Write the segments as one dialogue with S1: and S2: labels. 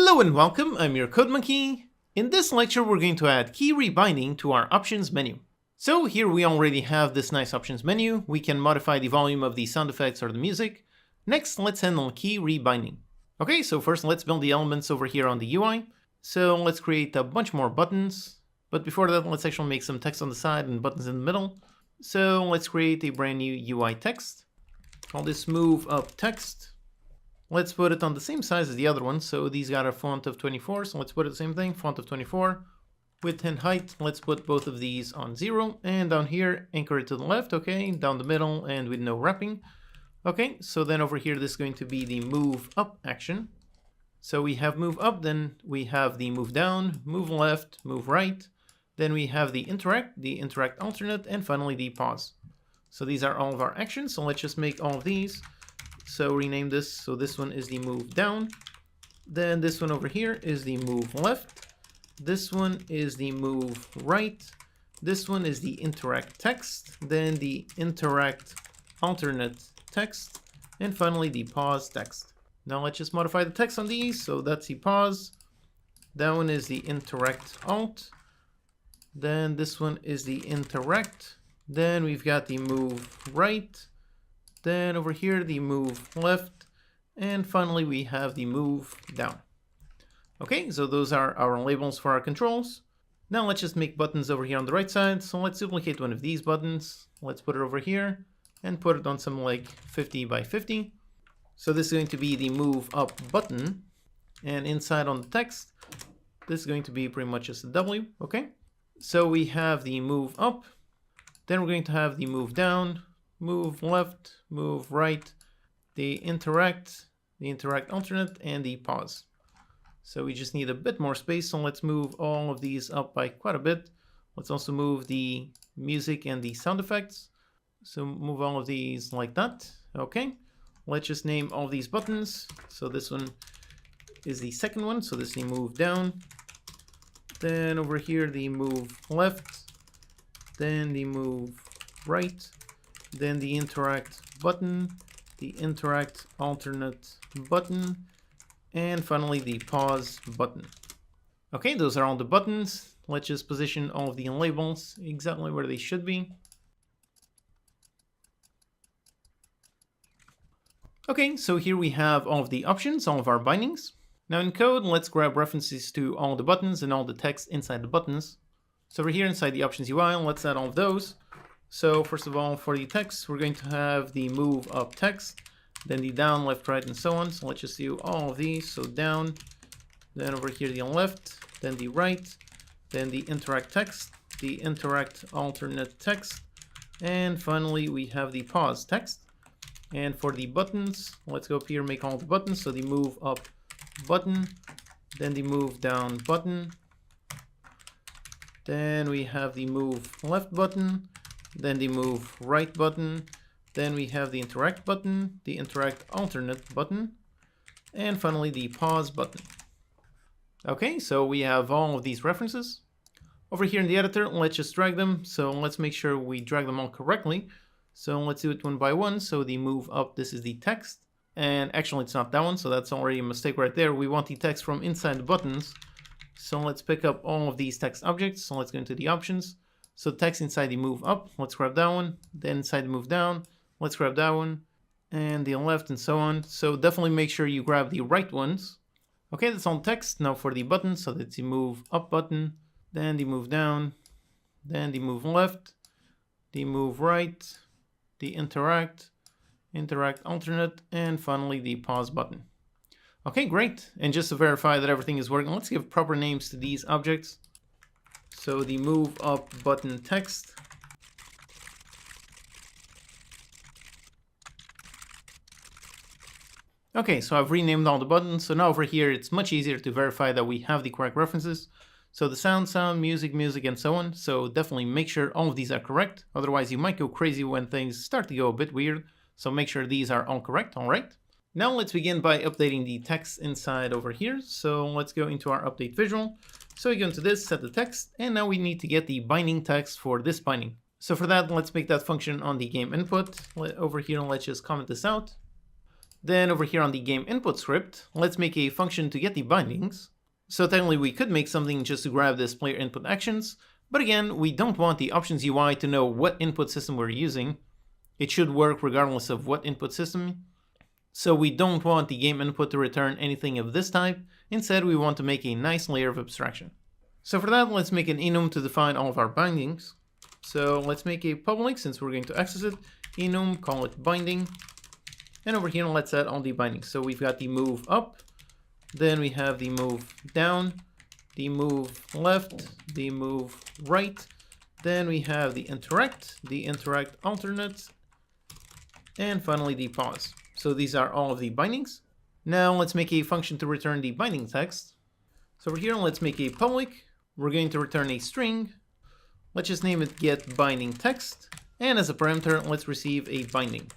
S1: Hello and welcome, I'm your Code Monkey. In this lecture we're going to add key rebinding to our options menu. So here we already have this nice options menu. We can modify the volume of the sound effects or the music. Next, let's handle key rebinding. Okay, so first let's build the elements over here on the UI. So let's create a bunch more buttons. But before that, let's actually make some text on the side and buttons in the middle. So let's create a brand new UI text. Call this move up text. Let's put it on the same size as the other one. So these got a font of 24. So let's put it the same thing, font of 24. Width and height, let's put both of these on 0. And down here, anchor it to the left, okay, down the middle and with no wrapping. Okay, so then over here, this is going to be the move up action. So we have move up, then we have the move down, move left, move right. Then we have the interact alternate, and finally the pause. So these are all of our actions. So let's just make all of these. So rename this. So this one is the move down. Then this one over here is the move left. This one is the move right. This one is the interact text. Then the interact alternate text. And finally the pause text. Now let's just modify the text on these. So that's the pause. That one is the interact alt. Then this one is the interact. Then we've got the move right. Then over here, the move left. And finally, we have the move down. Okay, so those are our labels for our controls. Now let's just make buttons over here on the right side. So let's duplicate one of these buttons. Let's put it over here and put it on something like 50 by 50. So this is going to be the move up button. And inside on the text, this is going to be pretty much just a W, okay? So we have the move up. Then we're going to have the move down, move left, move right, the interact alternate, and the pause. So we just need a bit more space, so let's move all of these up by quite a bit. Let's also move the music and the sound effects. So move all of these like that. Okay, let's just name all of these buttons. So this one is the second one, so this is the move down. Then over here, the move left, then the move right, then the interact button, the interact alternate button, and finally the pause button. Okay, those are all the buttons. Let's just position all of the labels exactly where they should be. Okay, so here we have all of the options, all of our bindings. Now in code, let's grab references to all the buttons and all the text inside the buttons. So over here inside the options UI, let's add all of those. So first of all, for the text, we're going to have the move up text, then the down, left, right, and so on. So let's just do all of these. So down, then over here the left, then the right, then the interact text, the interact alternate text, and finally we have the pause text. And for the buttons, let's go up here, make all the buttons. So the move up button, then the move down button, then we have the move left button, then the move right button, then we have the interact button, the interact alternate button, and finally the pause button. Okay, so we have all of these references. Over here in the editor, let's just drag them. So let's make sure we drag them all correctly. So let's do it one by one. So the move up, this is the text. And actually it's not that one, so that's already a mistake right there. We want the text from inside the buttons. So let's pick up all of these text objects. So let's go into the options. So text inside the move up, let's grab that one. Then inside the move down, let's grab that one. And the left and so on. So definitely make sure you grab the right ones. Okay, that's all text. Now for the buttons, so that's the move up button, then the move down, then the move left, the move right, the interact alternate, and finally the pause button. Okay, great. And just to verify that everything is working, let's give proper names to these objects. So the move up button text. Okay, so I've renamed all the buttons. So now over here, it's much easier to verify that we have the correct references. So the sound, music, and so on. So definitely make sure all of these are correct. Otherwise, you might go crazy when things start to go a bit weird. So make sure these are all correct, all right? Now let's begin by updating the text inside over here. So let's go into our update visual. So we go into this, set the text, and now we need to get the binding text for this binding. So for that, let's make that function on the game input. Over here, let's just comment this out. Then over here on the game input script, let's make a function to get the bindings. So technically we could make something just to grab this player input actions, but again, we don't want the options UI to know what input system we're using. It should work regardless of what input system. So we don't want the game input to return anything of this type. Instead, we want to make a nice layer of abstraction. So for that, let's make an enum to define all of our bindings. So let's make a public, since we're going to access it, enum, call it binding. And over here, let's add all the bindings. So we've got the move up, then we have the move down, the move left, the move right, then we have the interact alternate, and finally the pause. So these are all of the bindings. Now let's make a function to return the binding text. So over here, let's make a public. We're going to return a string. Let's just name it get binding text. And as a parameter, let's receive a binding.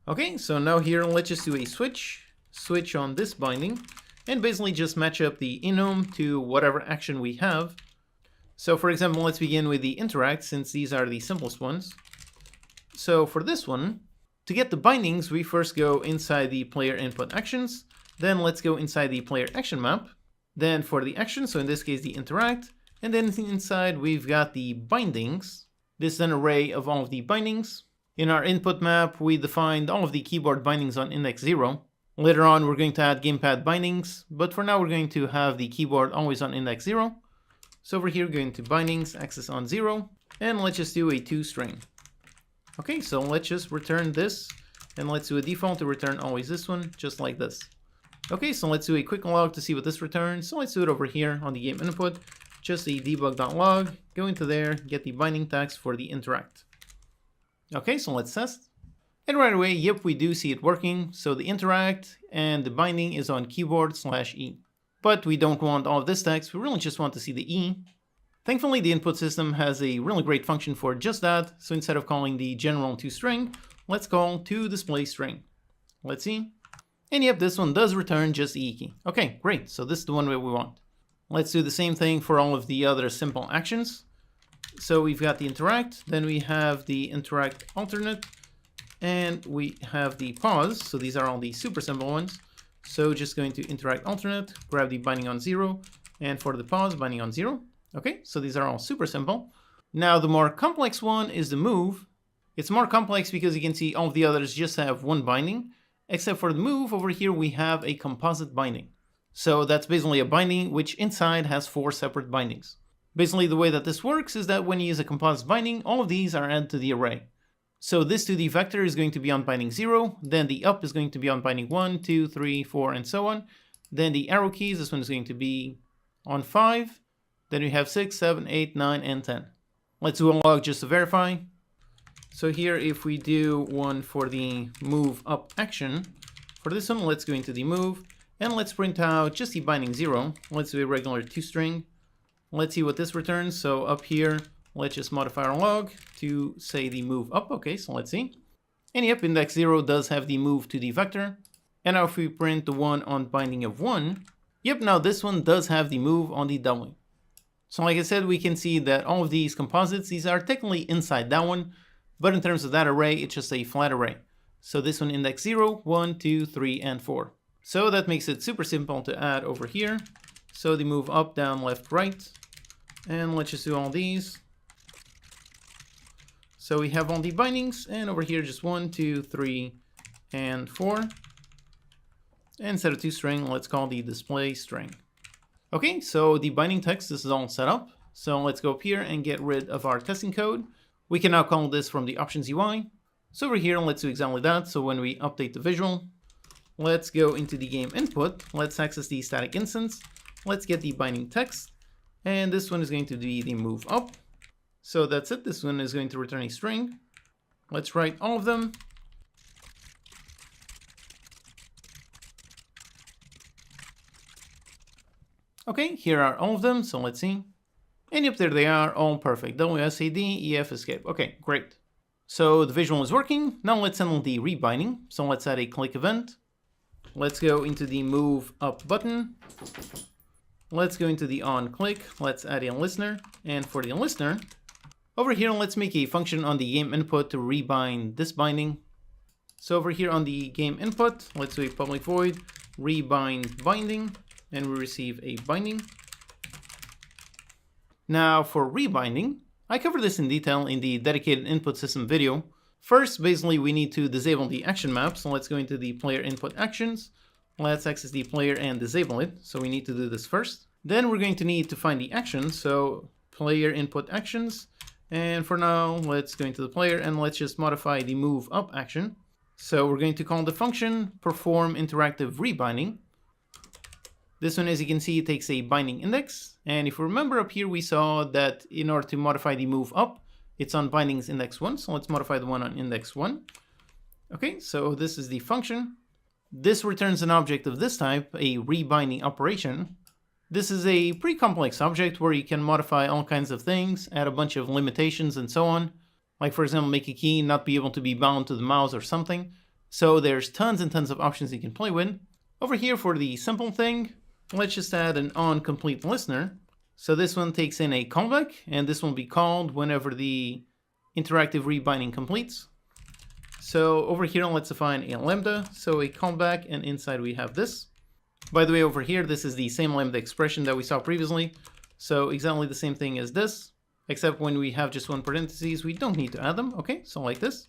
S1: Okay, so now here, let's just do a switch on this binding, and basically just match up the enum to whatever action we have. So for example, let's begin with the interact, since these are the simplest ones. So for this one, to get the bindings, we first go inside the player input actions, then let's go inside the player action map, then for the action, so in this case the interact, and then inside we've got the bindings. This is an array of all of the bindings. In our input map, we defined all of the keyboard bindings on index 0. Later on, we're going to add gamepad bindings, but for now we're going to have the keyboard always on index 0. So over here, going to bindings, access on 0, and let's just do a toString. Okay, so let's just return this, and let's do a default to return always this one, just like this. Okay, so let's do a quick log to see what this returns. So let's do it over here on the game input, just a debug.log, go into there, get the binding text for the interact. Okay, so let's test. And right away, yep, we do see it working. So the interact and the binding is on keyboard/E. But we don't want all of this text, we really just want to see the E. Thankfully, the input system has a really great function for just that. So instead of calling the general toString, let's call toDisplayString. Let's see. And yep, this one does return just the E key. Okay, great. So this is the one way we want. Let's do the same thing for all of the other simple actions. So we've got the interact, then we have the interact alternate, and we have the pause. So these are all the super simple ones. So just going to interact alternate, grab the binding on 0, and for the pause, binding on 0. Okay, so these are all super simple. Now the more complex one is the move. It's more complex because you can see all of the others just have one binding, except for the move over here we have a composite binding. So that's basically a binding which inside has 4 separate bindings. Basically the way that this works is that when you use a composite binding, all of these are added to the array. So this 2D vector is going to be on binding 0, then the up is going to be on binding 1, 2, 3, 4, and so on. Then the arrow keys, this one is going to be on 5. Then we have 6, 7, 8, 9, and 10. Let's do a log just to verify. So here, if we do one for the move up action, for this one, let's go into the move, and let's print out just the binding 0. Let's do a regular toString. Let's see what this returns. So up here, let's just modify our log to say the move up. Okay, so let's see. And yep, index 0 does have the move to the vector. And now if we print the one on binding of 1, yep, now this one does have the move on the W. So like I said, we can see that all of these composites, these are technically inside that one, but in terms of that array, it's just a flat array. So this one index 0, 1, 2, 3, and 4. So that makes it super simple to add over here. So the move up, down, left, right. And let's just do all these. So we have all the bindings, and over here just 1, 2, 3, and 4. And instead of toString, let's call the display string. Okay, so the binding text, this is all set up. So let's go up here and get rid of our testing code. We can now call this from the options UI. So over here, let's do exactly that. So when we update the visual, let's go into the game input. Let's access the static instance. Let's get the binding text. And this one is going to be the move up. So that's it. This one is going to return a string. Let's write all of them. Okay, here are all of them, so let's see. And yep, there they are, all perfect. WSAD, EF, escape. Okay, great. So the visual is working. Now let's handle the rebinding. So let's add a click event. Let's go into the move up button. Let's go into the on click. Let's add a listener. And for the listener, over here, let's make a function on the game input to rebind this binding. So over here on the game input, let's do a public void rebind binding, and we receive a binding. Now for rebinding, I covered this in detail in the dedicated input system video. First, basically we need to disable the action map, so let's go into the player input actions. Let's access the player and disable it, so we need to do this first. Then we're going to need to find the action, so player input actions. And for now, let's go into the player and let's just modify the move up action. So we're going to call the function perform interactive rebinding. This one, as you can see, takes a binding index. And if you remember up here, we saw that in order to modify the move up, it's on bindings index 1. So let's modify the one on index 1. Okay, so this is the function. This returns an object of this type, a rebinding operation. This is a pretty complex object where you can modify all kinds of things, add a bunch of limitations and so on. Like for example, make a key not be able to be bound to the mouse or something. So there's tons and tons of options you can play with. Over here for the simple thing, let's just add an onCompleteListener. So this one takes in a callback, and this will be called whenever the interactive rebinding completes. So over here, let's define a lambda, so a callback, and inside we have this. By the way, over here, this is the same lambda expression that we saw previously. So exactly the same thing as this, except when we have just one parentheses, we don't need to add them. Okay, so like this.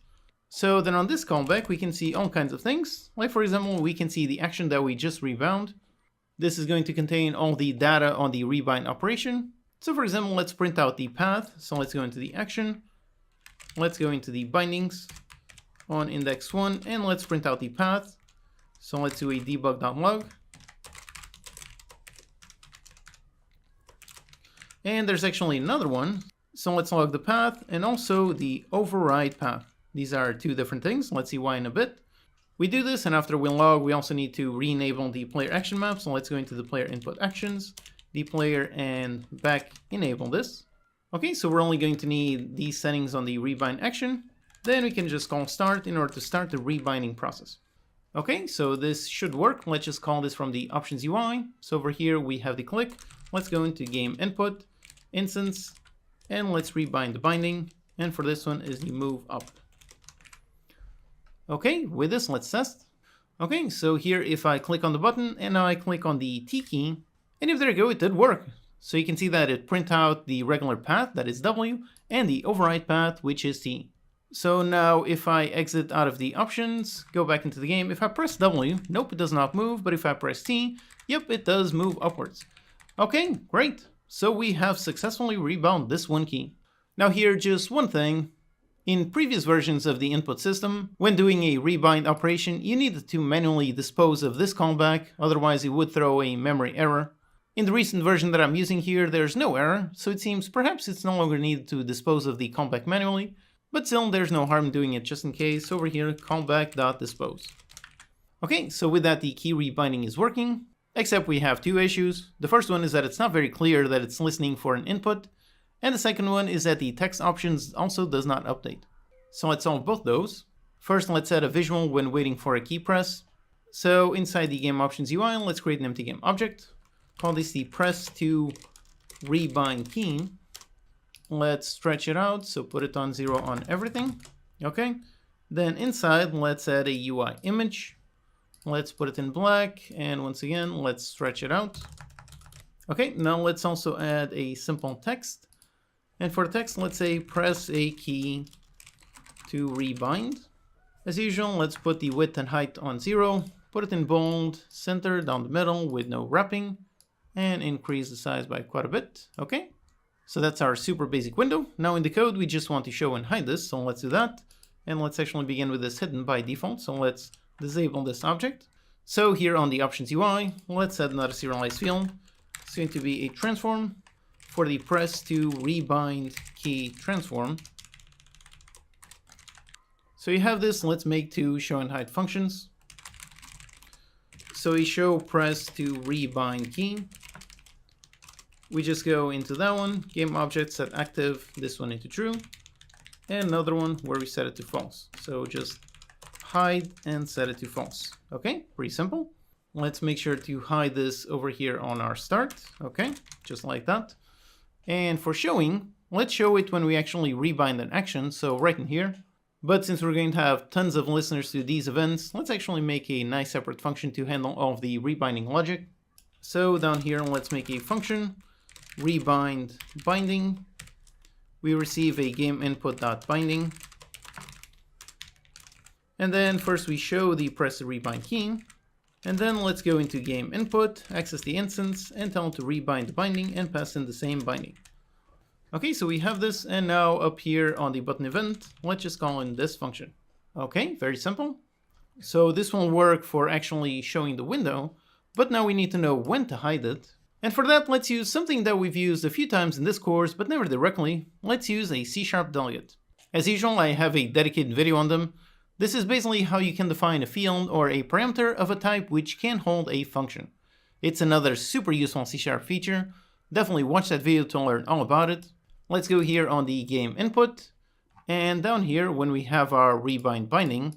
S1: So then on this callback, we can see all kinds of things. Like for example, we can see the action that we just rebound. This is going to contain all the data on the rebind operation. So for example, let's print out the path. So let's go into the action. Let's go into the bindings on index 1, and let's print out the path. So let's do a debug.log. And there's actually another one. So let's log the path and also the override path. These are two different things. Let's see why in a bit. We do this, and after we log, we also need to re-enable the player action map. So let's go into the player input actions, the player, and back enable this. Okay, so we're only going to need these settings on the rebind action. Then we can just call start in order to start the rebinding process. Okay, so this should work. Let's just call this from the options UI. So over here we have the click. Let's go into game input, instance, and let's rebind the binding. And for this one is the move up. Okay, with this, let's test. Okay, so here if I click on the button and now I click on the T key, and if there you go, it did work. So you can see that it print out the regular path, that is W, and the override path, which is T. So now if I exit out of the options, go back into the game, if I press W, nope, it does not move, but if I press T, yep, it does move upwards. Okay, great. So we have successfully rebound this one key. Now here, just one thing. In previous versions of the input system, when doing a rebind operation, you needed to manually dispose of this callback, otherwise it would throw a memory error. In the recent version that I'm using here, there's no error, so it seems perhaps it's no longer needed to dispose of the callback manually, but still there's no harm doing it just in case. Over here, callback.dispose. Okay, so with that the key rebinding is working, except we have two issues. The first one is that it's not very clear that it's listening for an input, and the second one is that the text options also does not update. So let's solve both those. First, let's add a visual when waiting for a key press. So inside the game options UI, let's create an empty game object. Call this the press to rebind key. Let's stretch it out, so put it on 0 on everything. Okay. Then inside, let's add a UI image. Let's put it in black, and once again, let's stretch it out. Okay, now let's also add a simple text. And for text, let's say press a key to rebind. As usual, let's put the width and height on 0, put it in bold, center down the middle with no wrapping, and increase the size by quite a bit. Okay, so that's our super basic window. Now in the code, we just want to show and hide this, so let's do that. And let's actually begin with this hidden by default, so let's disable this object. So here on the options UI, let's add another serialized field. It's going to be a transform for the press to rebind key transform. So you have this, let's make two show and hide functions. So we show press to rebind key. We just go into that one, game object set active, this one into true, and another one where we set it to false. So just hide and set it to false. Okay, pretty simple. Let's make sure to hide this over here on our start. Okay, just like that. And for showing, let's show it when we actually rebind an action. So right in here, But since we're going to have tons of listeners to these events, let's actually make a nice separate function to handle all of the rebinding logic. So down here, let's make a function, rebind binding. We receive a game input.binding. And then first we show the press the rebind key. And then let's go into game input, access the instance, and tell it to rebind the binding and pass in the same binding. Okay, so we have this, and now up here on the button event, let's just call in this function. Okay, very simple. So this will work for actually showing the window, but now we need to know when to hide it. And for that, let's use something that we've used a few times in this course, but never directly. Let's use a C# delegate. As usual, I have a dedicated video on them. This is basically how you can define a field or a parameter of a type which can hold a function. It's another super useful C# feature. Definitely watch that video to learn all about it. Let's go here on the game input, and down here when we have our rebind binding,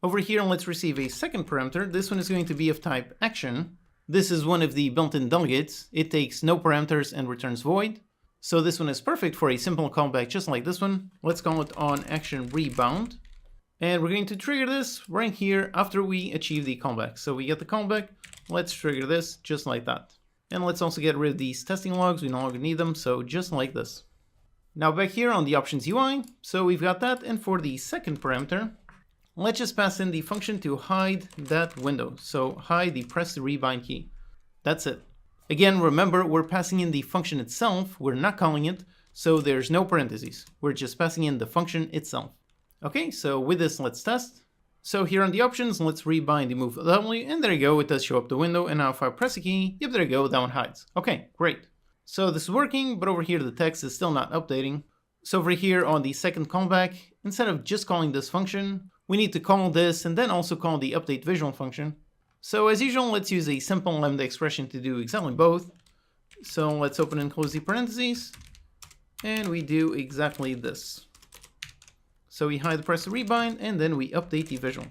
S1: over here let's receive a second parameter. This one is going to be of type action. This is one of the built-in delegates. It takes no parameters and returns void. So this one is perfect for a simple callback just like this one. Let's call it on action rebound. And we're going to trigger this right here after we achieve the callback. So we get the callback, let's trigger this just like that. And let's also get rid of these testing logs, we no longer need them, so just like this. Now back here on the options UI, so we've got that, and for the second parameter, let's just pass in the function to hide that window. So hide the press the rebind key. That's it. Again, remember, we're passing in the function itself, we're not calling it, so there's no parentheses. We're just passing in the function itself. Okay, so with this, let's test. So here on the options, let's rebind the move W, and there you go, it does show up the window, and now if I press a key, yep, there you go, that one hides. Okay, great. So this is working, but over here the text is still not updating. So over here on the second callback, instead of just calling this function, we need to call this and then also call the update visual function. So as usual, let's use a simple lambda expression to do exactly both. So let's open and close the parentheses, and we do exactly this. So we hide the press the rebind, and then we update the visual.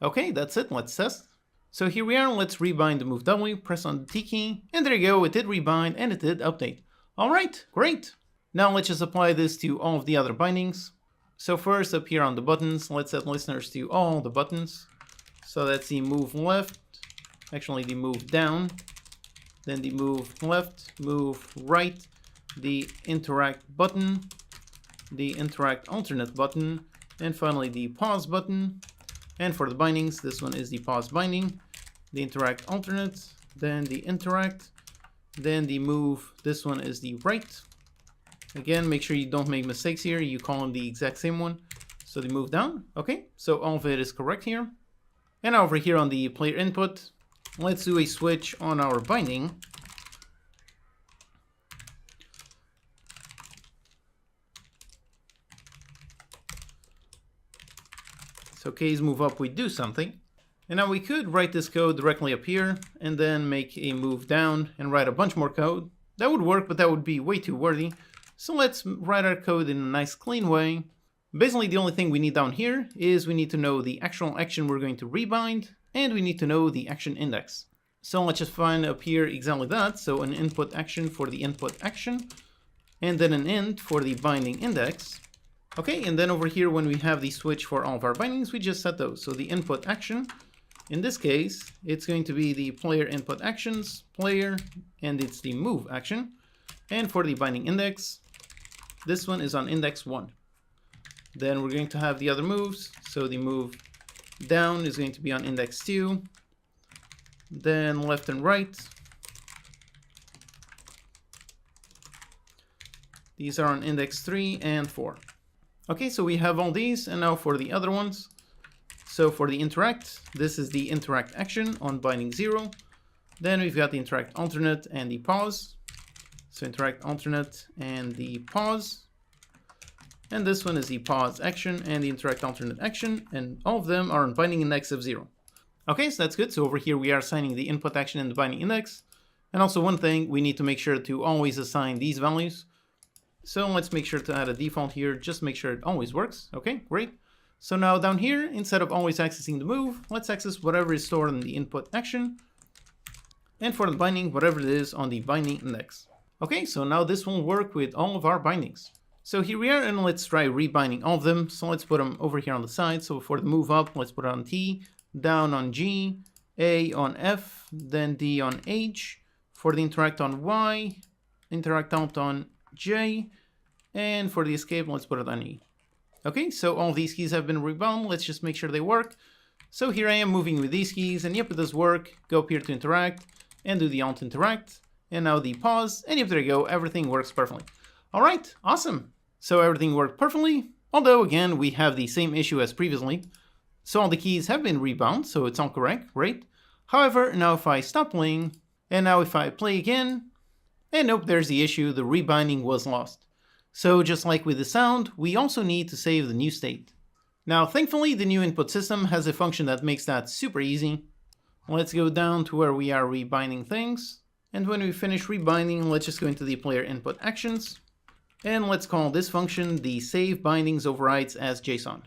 S1: Okay, that's it, let's test. So here we are, let's rebind the move W, press on the T key, and there you go, it did rebind and it did update. All right, great. Now let's just apply this to all of the other bindings. So first up here on the buttons, let's set listeners to all the buttons. So that's the move left, actually the move down, then the move left, move right, the interact button, the interact alternate button, and finally the pause button. And for the bindings, this one is the pause binding, the interact alternate, then the interact, then the move, this one is the right. Again, make sure you don't make mistakes here, you call them the exact same one. So the move down, okay, so all of it is correct here. And over here on the player input, let's do a switch on our binding. So K's move up, we do something. And now we could write this code directly up here and then make a move down and write a bunch more code. That would work, but that would be way too wordy. So let's write our code in a nice clean way. Basically, the only thing we need down here is we need to know the actual action we're going to rebind, and we need to know the action index. So let's just find up here exactly that. So an input action for the input action, and then an int for the binding index. Okay, and then over here, when we have the switch for all of our bindings, we just set those. So the input action, in this case, it's going to be the player input actions, player, and it's the move action. And for the binding index, this one is on index 1. Then we're going to have the other moves. So the move down is going to be on index 2. Then left and right. These are on index 3 and 4. Okay, so we have all these, and now for the other ones. So for the interact, this is the interact action on binding 0. Then we've got the interact alternate and the pause. So interact alternate and the pause. And this one is the pause action and the interact alternate action, and all of them are on binding index of 0. Okay, so that's good. So over here we are assigning the input action and the binding index. And also one thing, we need to make sure to always assign these values. So let's make sure to add a default here, just make sure it always works. Okay, great. So now down here, instead of always accessing the move, let's access whatever is stored in the input action. And for the binding, whatever it is on the binding index. Okay, so now this will work with all of our bindings. So here we are, and let's try rebinding all of them. So let's put them over here on the side. So for the move up, let's put it on T, down on G, A on F, then D on H. For the interact on Y, interact out on J, and for the escape, let's put it on E. Okay, so all these keys have been rebound. Let's just make sure they work. So here I am moving with these keys, and yep, it does work. Go up here to interact, and do the alt interact, and now the pause, and yep, there you go, everything works perfectly. All right, awesome. So everything worked perfectly, although again, we have the same issue as previously. So all the keys have been rebound, so it's all correct, great. However, now if I stop playing, and now if I play again, and nope, there's the issue, the rebinding was lost. So just like with the sound, we also need to save the new state. Now, thankfully, the new input system has a function that makes that super easy. Let's go down to where we are rebinding things. And when we finish rebinding, let's just go into the player input actions. And let's call this function the save bindings overrides as JSON.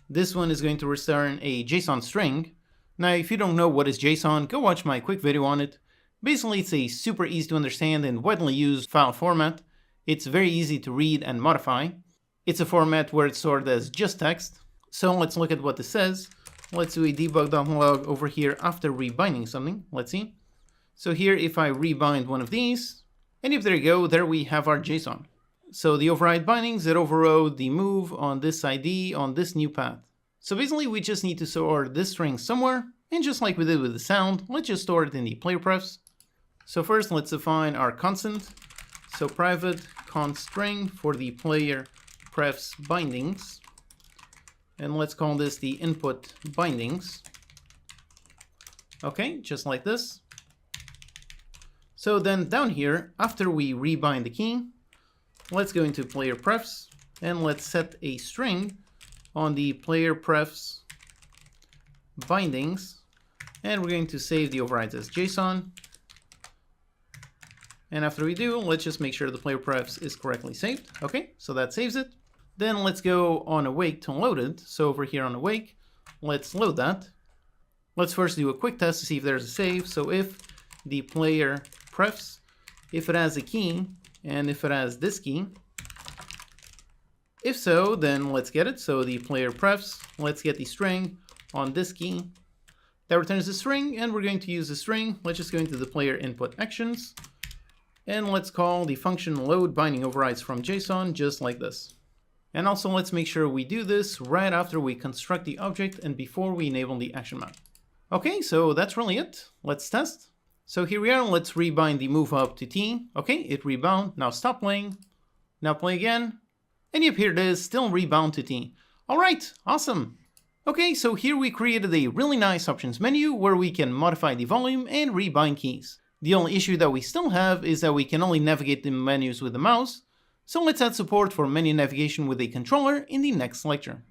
S1: This one is going to return a JSON string. Now, if you don't know what is JSON, go watch my quick video on it. Basically, it's a super easy to understand and widely used file format. It's very easy to read and modify. It's a format where it's stored as just text. So let's look at what this says. Let's do a debug.log over here after rebinding something. Let's see. So here, if I rebind one of these, and if there you go, there we have our JSON. So the override bindings that overrode the move on this ID on this new path. So basically, we just need to store this string somewhere, and just like we did with the sound, let's just store it in the player prefs. So first, let's define our constant. So private const string for the player prefs bindings, and let's call this the input bindings. Okay, just like this. So then down here, after we rebind the key, let's go into player prefs, and let's set a string on the player prefs bindings, and we're going to save the overrides as JSON. And after we do, let's just make sure the player prefs is correctly saved. Okay, so that saves it. Then let's go on awake to load it. So over here on awake, let's load that. Let's first do a quick test to see if there's a save. So if the player prefs, if it has a key, and if it has this key. If so, then let's get it. So the player prefs, let's get the string on this key. That returns the string, and we're going to use the string. Let's just go into the player input actions. And let's call the function load binding overrides from JSON just like this. And also let's make sure we do this right after we construct the object and before we enable the action map. Okay, so that's really it. Let's test. So here we are, let's rebind the move up to T. Okay, it rebound. Now stop playing. Now play again. And yep, here it is, still rebound to T. All right, awesome. Okay, so here we created a really nice options menu where we can modify the volume and rebind keys. The only issue that we still have is that we can only navigate the menus with the mouse, so let's add support for menu navigation with a controller in the next lecture.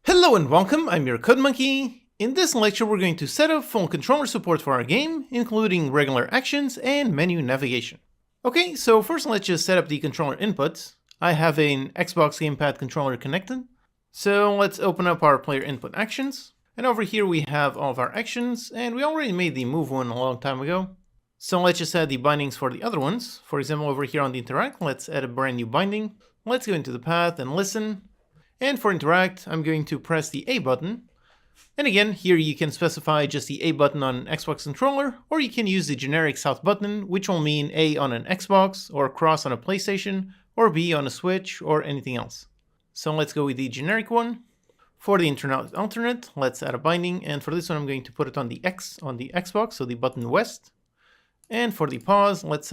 S1: Hello and welcome, I'm your CodeMonkey. In this lecture we're going to set up full controller support for our game, including regular actions and menu navigation. Okay, so first let's just set up the controller inputs. I have an Xbox gamepad controller connected, so let's open up our player input actions. And over here we have all of our actions, and we already made the move one a long time ago. So let's just add the bindings for the other ones. For example, over here on the interact, let's add a brand new binding. Let's go into the path and listen. And for interact, I'm going to press the A button. And again, here you can specify just the A button on an Xbox controller, or you can use the generic South button, which will mean A on an Xbox, or cross on a PlayStation, or B on a Switch, or anything else. So let's go with the generic one. For the internet alternate, let's add a binding, and for this one I'm going to put it on the X on the Xbox, so the button west. And for the pause, let's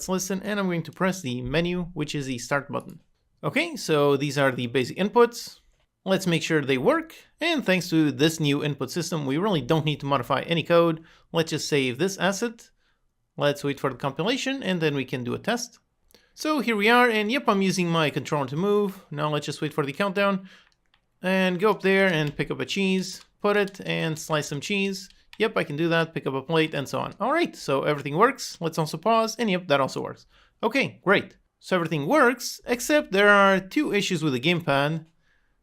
S1: listen, and I'm going to press the menu, which is the start button. Okay, so these are the basic inputs. Let's make sure they work, and thanks to this new input system, we really don't need to modify any code. Let's just save this asset. Let's wait for the compilation, and then we can do a test. So here we are, and yep, I'm using my controller to move. Now let's just wait for the countdown. And go up there and pick up a cheese, put it and slice some cheese. Yep, I can do that, pick up a plate and so on. All right, so everything works. Let's also pause, and yep, that also works. Okay, great. So everything works, except there are two issues with the gamepad,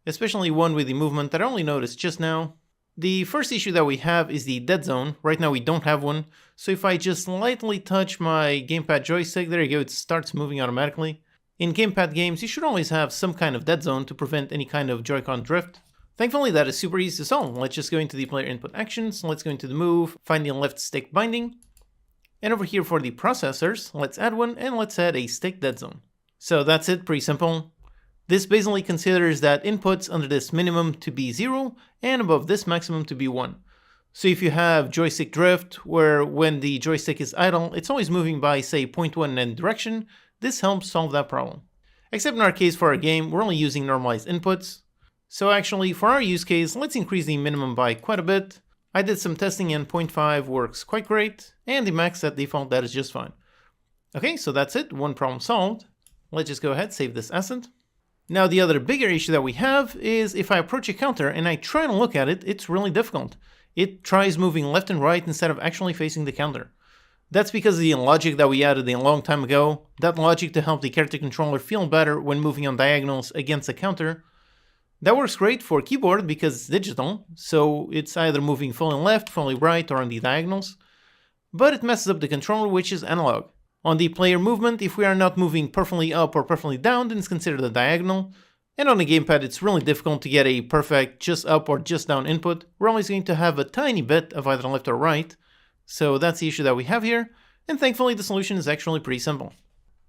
S1: especially one with the movement that I only noticed just now. The first issue that we have is the dead zone. Right now we don't have one. So if I just lightly touch my gamepad joystick, there you go, it starts moving automatically. In gamepad games, you should always have some kind of dead zone to prevent any kind of Joy-Con drift. Thankfully, that is super easy to solve. Let's just go into the player input actions, let's go into the move, find the left stick binding, and over here for the processors, let's add one, and let's add a stick dead zone. So that's it, pretty simple. This basically considers that inputs under this minimum to be 0, and above this maximum to be 1. So if you have joystick drift, where when the joystick is idle, it's always moving by, say, 0.1 in any direction, this helps solve that problem. Except in our case for our game, we're only using normalized inputs. So actually, for our use case, let's increase the minimum by quite a bit. I did some testing and 0.5 works quite great, and the max at default, that is just fine. Okay, so that's it, one problem solved. Let's just go ahead, save this asset. Now the other bigger issue that we have is if I approach a counter and I try to look at it, it's really difficult. It tries moving left and right instead of actually facing the counter. That's because of the logic that we added a long time ago, that logic to help the character controller feel better when moving on diagonals against a counter. That works great for keyboard because it's digital, so it's either moving fully left, fully right, or on the diagonals. But it messes up the controller, which is analog. On the player movement, if we are not moving perfectly up or perfectly down, then it's considered a diagonal. And on the gamepad, it's really difficult to get a perfect just up or just down input. We're always going to have a tiny bit of either left or right. So that's the issue that we have here. And thankfully, the solution is actually pretty simple.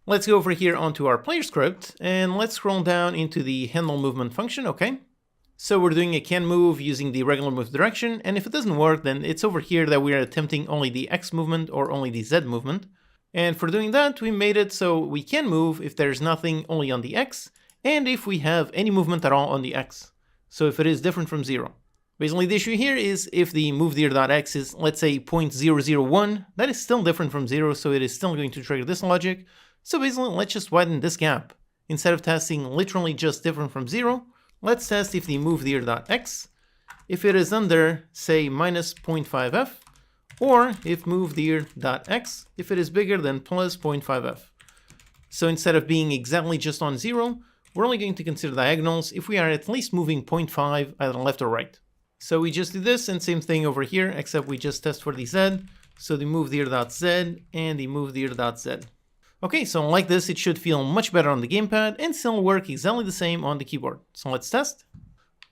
S1: Let's go over here onto our player script, and let's scroll down into the handle movement function, okay? So we're doing a can move using the regular move direction, and if it doesn't work, then it's over here that we are attempting only the X movement or only the Z movement. And for doing that, we made it so we can move if there's nothing only on the X, and if we have any movement at all on the X. So if it is different from 0. Basically, the issue here is if the moveDir.x is, let's say, 0.001, that is still different from 0, so it is still going to trigger this logic. So basically, let's just widen this gap. Instead of testing literally just different from 0, let's test if the moveDir.x, if it is under, say, minus 0.5f, or if moveDir.x, if it is bigger than plus 0.5f. So instead of being exactly just on 0, we're only going to consider diagonals if we are at least moving 0.5 either left or right. So we just do this, and same thing over here, except we just test for the z. So the moveDir.z and the moveDir.z. Okay, so like this, it should feel much better on the gamepad and still work exactly the same on the keyboard. So let's test.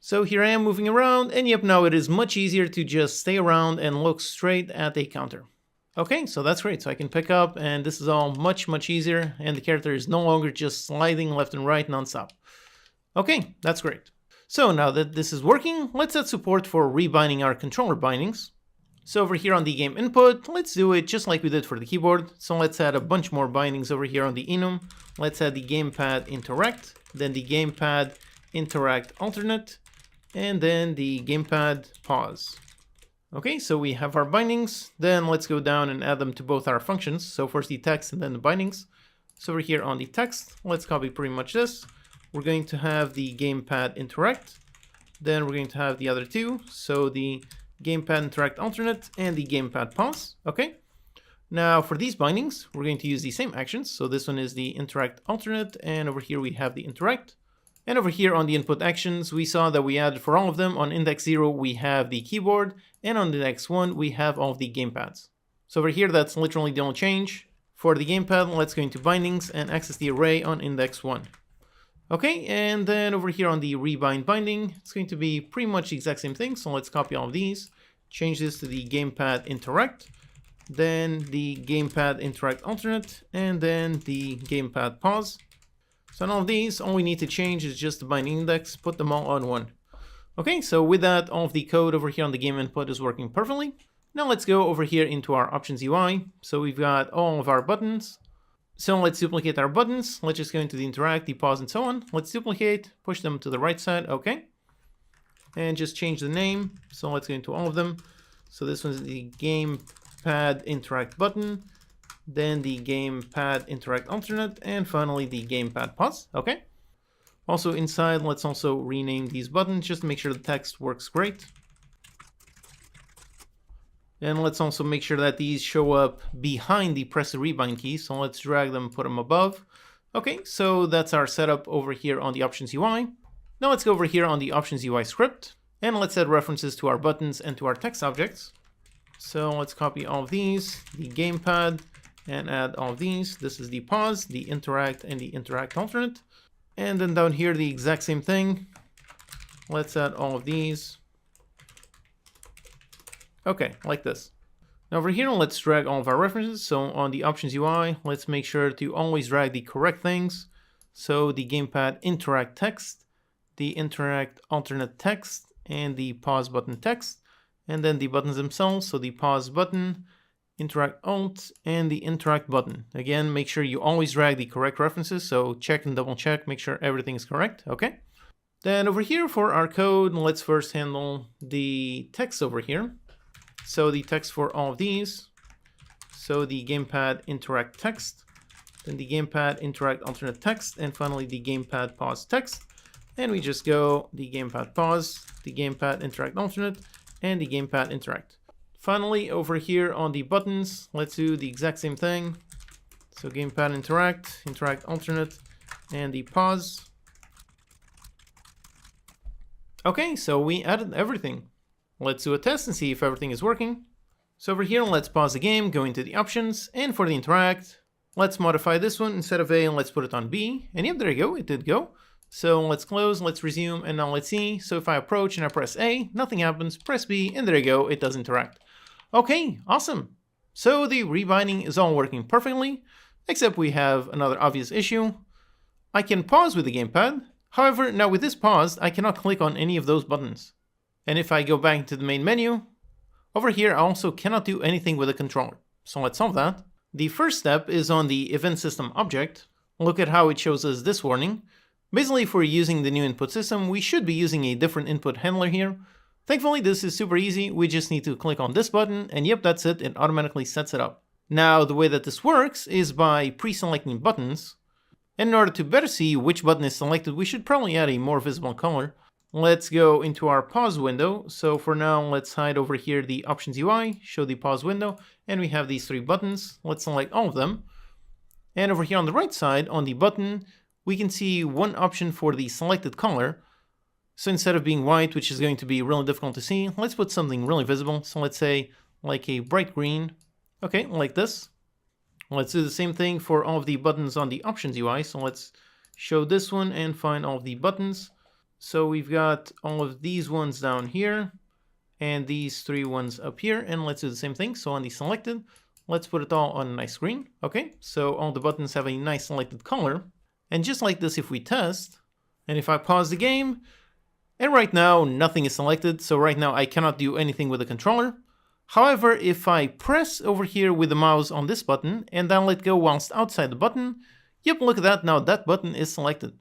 S1: So here I am moving around, and yep, now it is much easier to just stay around and look straight at a counter. Okay, so that's great. So I can pick up, and this is all much easier, and the character is no longer just sliding left and right nonstop. Okay, that's great. So now that this is working, let's add support for rebinding our controller bindings. So over here on the game input, let's do it just like we did for the keyboard. So let's add a bunch more bindings over here on the enum. Let's add the gamepad interact, then the gamepad interact alternate, and then the gamepad pause. Okay, so we have our bindings. Then let's go down and add them to both our functions. So first the text and then the bindings. So over here on the text, let's copy pretty much this. We're going to have the gamepad interact. Then we're going to have the other two. So the gamepad interact alternate and the gamepad pause. Okay. Now for these bindings, we're going to use the same actions. So this one is the interact alternate, and over here we have the interact. And over here on the input actions, we saw that we added for all of them. On index 0, we have the keyboard, and on index 1, we have all of the gamepads. So over here, that's literally the only change. For the gamepad, let's go into bindings and access the array on index 1. Okay, and then over here on the rebind binding, it's going to be pretty much the exact same thing. So let's copy all of these, change this to the gamepad interact, then the gamepad interact alternate, and then the gamepad pause. So on all of these, all we need to change is just the binding index, put them all on 1. Okay, so with that, all of the code over here on the game input is working perfectly. Now let's go over here into our options UI. So we've got all of our buttons. So let's duplicate our buttons. Let's just go into the interact, the pause, and so on. Let's duplicate, push them to the right side, okay. And just change the name. So let's go into all of them. So this one's the gamepad interact button, then the gamepad interact alternate, and finally the gamepad pause, okay. Also inside, let's also rename these buttons just to make sure the text works great. And let's also make sure that these show up behind the press the rebind key. So let's drag them, put them above. Okay, so that's our setup over here on the options UI. Now let's go over here on the options UI script, and let's add references to our buttons and to our text objects. So let's copy all of these, the gamepad, and add all of these. This is the pause, the interact, and the interact alternate. And then down here, the exact same thing. Let's add all of these. Okay, like this. Now over here, let's drag all of our references. So on the options UI, let's make sure to always drag the correct things. So the gamepad interact text, the interact alternate text, and the pause button text. And then the buttons themselves, so the pause button, interact alt, and the interact button. Again, make sure you always drag the correct references, so check and double check, make sure everything is correct, okay? Then over here for our code, let's first handle the text over here. So the text for all of these, so the gamepad interact text, then the gamepad interact alternate text, and finally the gamepad pause text. And we just go the gamepad pause, the gamepad interact alternate, and the gamepad interact. Finally, over here on the buttons, let's do the exact same thing. So gamepad interact, interact alternate, and the pause. Okay, so we added everything. Let's do a test and see if everything is working. So over here, let's pause the game, go into the options, and for the interact, let's modify this one. Instead of A, let's put it on B. And yep, there you go, it did go. So let's close, let's resume, and now let's see. So if I approach and I press A, nothing happens, press B, and there you go, it does interact. Okay, awesome. So the rebinding is all working perfectly, except we have another obvious issue. I can pause with the gamepad. However, now with this paused, I cannot click on any of those buttons. And if I go back to the main menu, over here I also cannot do anything with the controller. So let's solve that. The first step is on the event system object. Look at how it shows us this warning. Basically, if we're using the new input system, we should be using a different input handler here. Thankfully, this is super easy. We just need to click on this button, and yep, that's it. It automatically sets it up. Now, the way that this works is by pre-selecting buttons. And in order to better see which button is selected, we should probably add a more visible color. Let's go into our pause window. So for now, let's hide over here the options UI, show the pause window, and we have these three buttons. Let's select all of them. And over here on the right side, on the button, we can see one option for the selected color. So instead of being white, which is going to be really difficult to see, let's put something really visible. So let's say like a bright green. Okay, like this. Let's do the same thing for all of the buttons on the options UI. So let's show this one and find all of the buttons. So we've got all of these ones down here and these three ones up here. And let's do the same thing. So on the selected, let's put it all on a nice screen. Okay, so all the buttons have a nice selected color. And just like this, if we test, and if I pause the game, and right now nothing is selected, so right now I cannot do anything with the controller. However, if I press over here with the mouse on this button, and then let go whilst outside the button, yep, look at that, now that button is selected.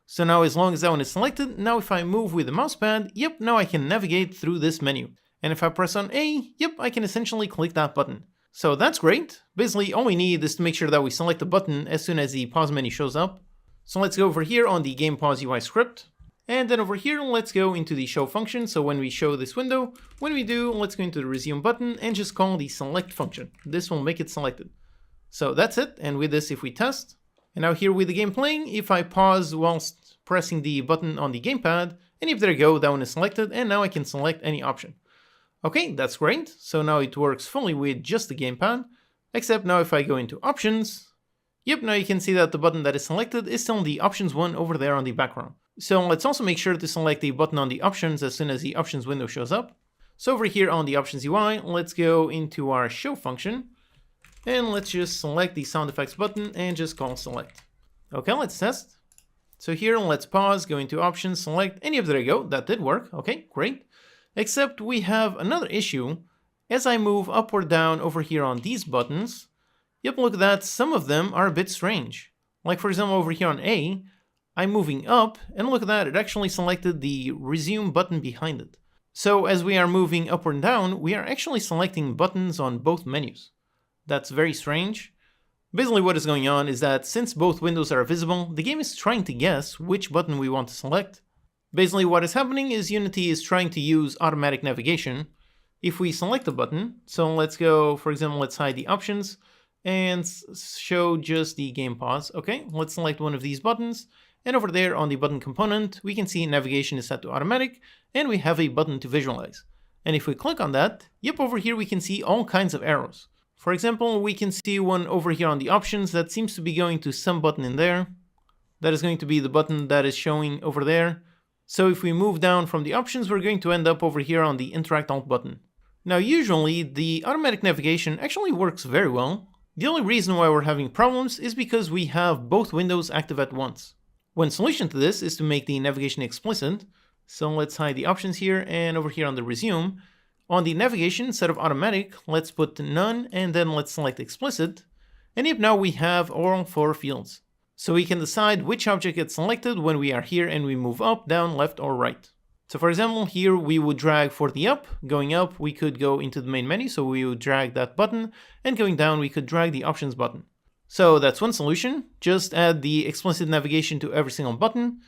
S1: So now as long as that one is selected, now if I move with the mousepad, yep, now I can navigate through this menu. And if I press on A, yep, I can essentially click that button. So that's great. Basically, all we need is to make sure that we select the button as soon as the pause menu shows up. So let's go over here on the game pause UI script. And then over here, let's go into the show function. So when we show this window, when we do, let's go into the resume button and just call the select function. This will make it selected. So that's it. And with this, if we test, and now here with the game playing, if I pause whilst pressing the button on the gamepad, and if there you go, that one is selected, and now I can select any option. Okay, that's great. So now it works fully with just the gamepad, except now if I go into options, yep, now you can see that the button that is selected is still in the options one over there on the background. So let's also make sure to select the button on the options as soon as the options window shows up. So over here on the options UI, let's go into our show function, and let's just select the sound effects button and just call select. Okay, let's test. So here, let's pause, go into options, select, and yep, there you go, that did work. Okay, great. Except we have another issue. As I move up or down over here on these buttons, yep, look at that, some of them are a bit strange. Like for example, over here on A, I'm moving up, and look at that, it actually selected the resume button behind it. So as we are moving up or down, we are actually selecting buttons on both menus. That's very strange. Basically what is going on is that since both windows are visible, the game is trying to guess which button we want to select. Basically what is happening is Unity is trying to use automatic navigation. If we select a button, so let's go, for example, let's hide the options and show just the game pause. Okay, let's select one of these buttons, and over there on the button component, we can see navigation is set to automatic, and we have a button to visualize. And if we click on that, yep, over here we can see all kinds of arrows. For example, we can see one over here on the options that seems to be going to some button in there. That is going to be the button that is showing over there. So if we move down from the options, we're going to end up over here on the Interact Alt button. Now usually, the automatic navigation actually works very well. The only reason why we're having problems is because we have both windows active at once. One solution to this is to make the navigation explicit. So let's hide the options here, and over here on the resume, on the navigation instead of automatic, let's put none and then let's select explicit. And yep, now we have all 4 fields. So we can decide which object gets selected when we are here and we move up, down, left, or right. So for example, here we would drag for the up. Going up, we could go into the main menu, so we would drag that button, and going down, we could drag the options button. So that's one solution, just add the explicit navigation to every single button.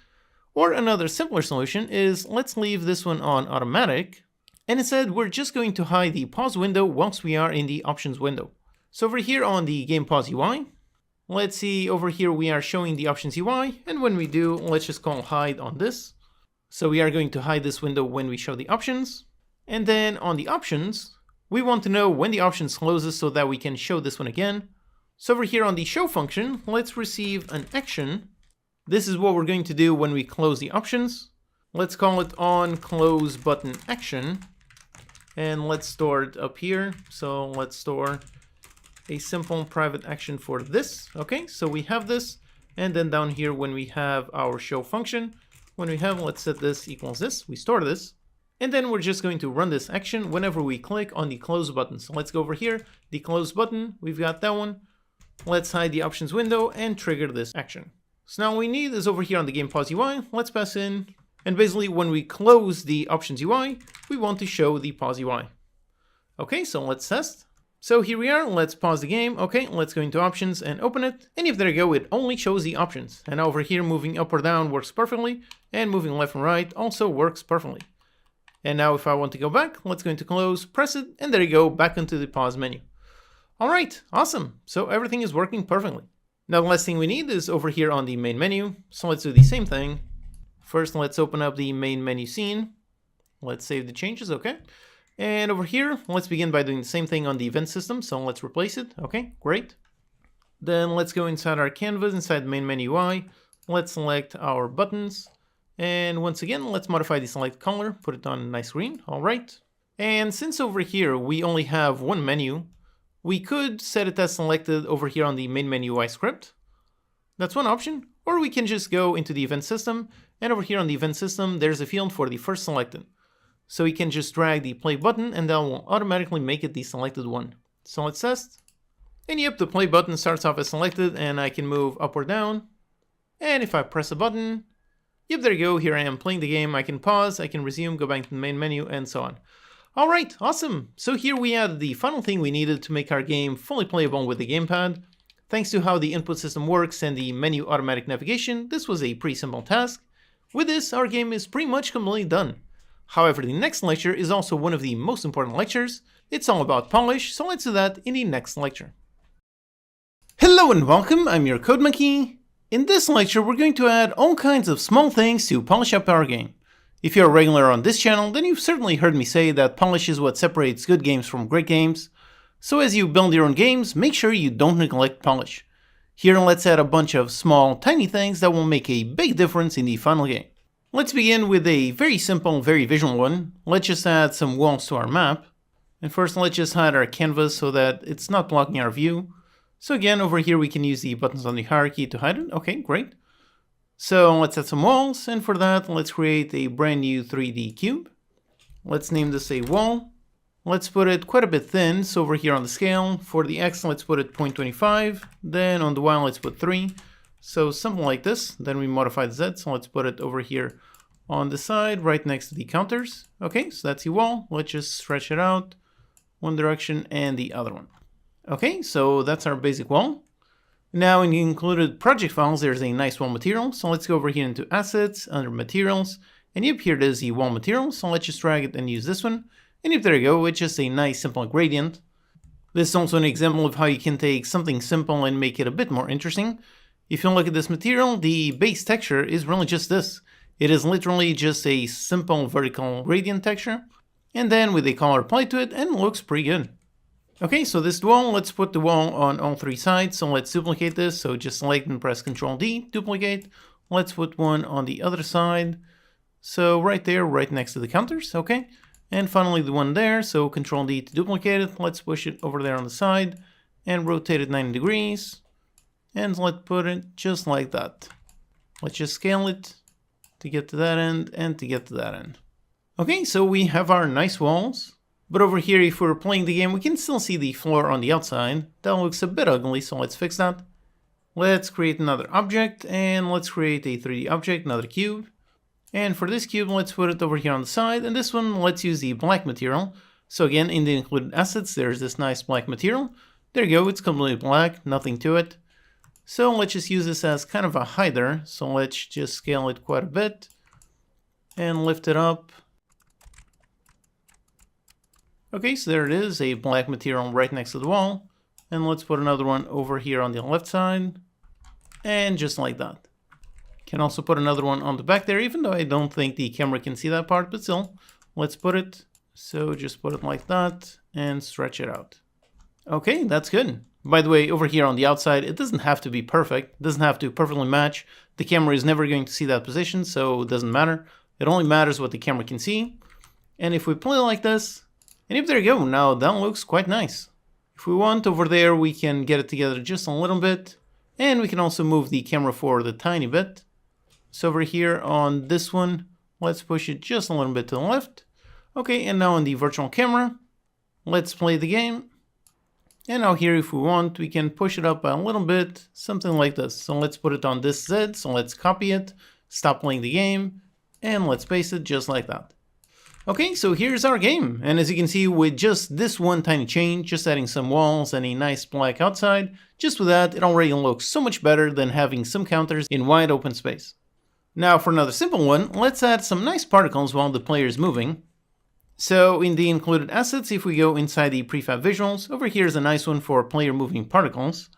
S1: Or another simpler solution is, let's leave this one on automatic, and instead we're just going to hide the pause window once we are in the options window. So over here on the game pause UI, let's see over here we are showing the options UI, and when we do, let's just call hide on this. So we are going to hide this window when we show the options. And then on the options, we want to know when the options closes so that we can show this one again. So over here on the show function, let's receive an action. This is what we're going to do when we close the options. Let's call it on close button action. And let's store it up here. So let's store a simple private action for this. Okay, so we have this. And then down here when we have our show function, when we have, let's set this equals this, we store this. And then we're just going to run this action whenever we click on the close button. So let's go over here, the close button, we've got that one. Let's hide the options window and trigger this action. So now all we need is over here on the game pause UI, let's pass in. And basically when we close the options UI, we want to show the pause UI. Okay, so let's test. So here we are, let's pause the game. Okay, let's go into options and open it. And if there you go, it only shows the options. And over here, moving up or down works perfectly. And moving left and right also works perfectly. And now if I want to go back, let's go into close, press it, and there you go, back into the pause menu. All right, awesome. So everything is working perfectly. Now the last thing we need is over here on the main menu. So let's do the same thing. First, let's open up the main menu scene. Let's save the changes, okay. And over here, let's begin by doing the same thing on the event system. So let's replace it. Okay, great. Then let's go inside our canvas, inside the main menu UI. Let's select our buttons. And once again, let's modify the select color, put it on nice green. All right. And since over here, we only have one menu, we could set it as selected over here on the main menu UI script. That's one option. Or we can just go into the event system. And over here on the event system, there's a field for the first selected. So we can just drag the play button and that will automatically make it the selected one. So let's test. And yep, the play button starts off as selected and I can move up or down. And if I press a button, yep, there you go. Here I am playing the game. I can pause, I can resume, go back to the main menu and so on. All right, awesome. So here we added the final thing we needed to make our game fully playable with the gamepad. Thanks to how the input system works and the menu automatic navigation, this was a pretty simple task. With this, our game is pretty much completely done. However, the next lecture is also one of the most important lectures. It's all about polish, so let's do that in the next lecture. Hello and welcome, I'm your Code Monkey. In this lecture, we're going to add all kinds of small things to polish up our game. If you're a regular on this channel, then you've certainly heard me say that polish is what separates good games from great games. So as you build your own games, make sure you don't neglect polish. Here, let's add a bunch of small, tiny things that will make a big difference in the final game. Let's begin with a very simple, very visual one. Let's just add some walls to our map. And first, let's just hide our canvas so that it's not blocking our view. So again, over here, we can use the buttons on the hierarchy to hide it. Okay, great. So let's add some walls. And for that, let's create a brand new 3D cube. Let's name this a wall. Let's put it quite a bit thin. So over here on the scale, for the X, let's put it 0.25. Then on the Y, let's put 3. So something like this. Then we modify the Z, so let's put it over here on the side, right next to the counters. Okay, so that's the wall. Let's just stretch it out one direction and the other one. Okay, so that's our basic wall. Now in the included project files, there's a nice wall material. So let's go over here into Assets, under Materials. And yep, here it is, the wall material. So let's just drag it and use this one. And yep, there you go. It's just a nice simple gradient. This is also an example of how you can take something simple and make it a bit more interesting. If you look at this material, the base texture is really just this. It is literally just a simple vertical gradient texture. And then with a color applied to it, and it looks pretty good. Okay, so this wall, let's put the wall on all three sides. So let's duplicate this. So just select and press Ctrl D, duplicate. Let's put one on the other side. So right there, right next to the counters, okay? And finally the one there, so Ctrl D to duplicate it. Let's push it over there on the side and rotate it 90 degrees. And let's put it just like that. Let's just scale it to get to that end and to get to that end. Okay, so we have our nice walls. But over here, if we're playing the game, we can still see the floor on the outside. That looks a bit ugly, so let's fix that. Let's create another object, and let's create a 3D object, another cube. And for this cube, let's put it over here on the side, and this one, let's use the black material. So again, in the included assets, there's this nice black material. There you go, it's completely black, nothing to it. So let's just use this as kind of a hider. So let's just scale it quite a bit and lift it up. Okay, so there it is, a black material right next to the wall. And let's put another one over here on the left side. And just like that. Can also put another one on the back there, even though I don't think the camera can see that part, but still, let's put it. So just put it like that and stretch it out. Okay, that's good. By the way, over here on the outside, it doesn't have to be perfect. It doesn't have to perfectly match. The camera is never going to see that position, so it doesn't matter. It only matters what the camera can see. And if we play like this, and if there you go, now that looks quite nice. If we want over there, we can get it together just a little bit. And we can also move the camera forward a tiny bit. So over here on this one, let's push it just a little bit to the left. Okay, and now on the virtual camera, let's play the game. And now here, if we want, we can push it up a little bit, something like this. So let's put it on this Z, so let's copy it, stop playing the game, and let's paste it just like that. Okay, so here's our game. And as you can see, with just this one tiny change, just adding some walls and a nice black outside, just with that, it already looks so much better than having some counters in wide open space. Now for another simple one, let's add some nice particles while the player is moving. So in the included assets, if we go inside the prefab visuals, over here is a nice one for player moving particles.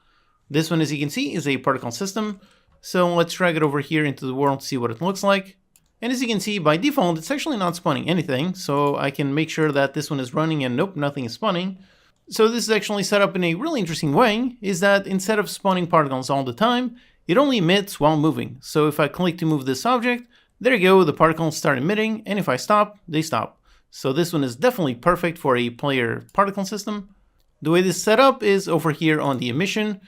S1: This one, as you can see, is a particle system. So let's drag it over here into the world to see what it looks like. And as you can see, by default, it's actually not spawning anything. So I can make sure that this one is running and nope, nothing is spawning. So this is actually set up in a really interesting way, is that instead of spawning particles all the time, it only emits while moving. So if I click to move this object, there you go, the particles start emitting, and if I stop, they stop. So this one is definitely perfect for a player particle system. The way this is set up is over here on the emission.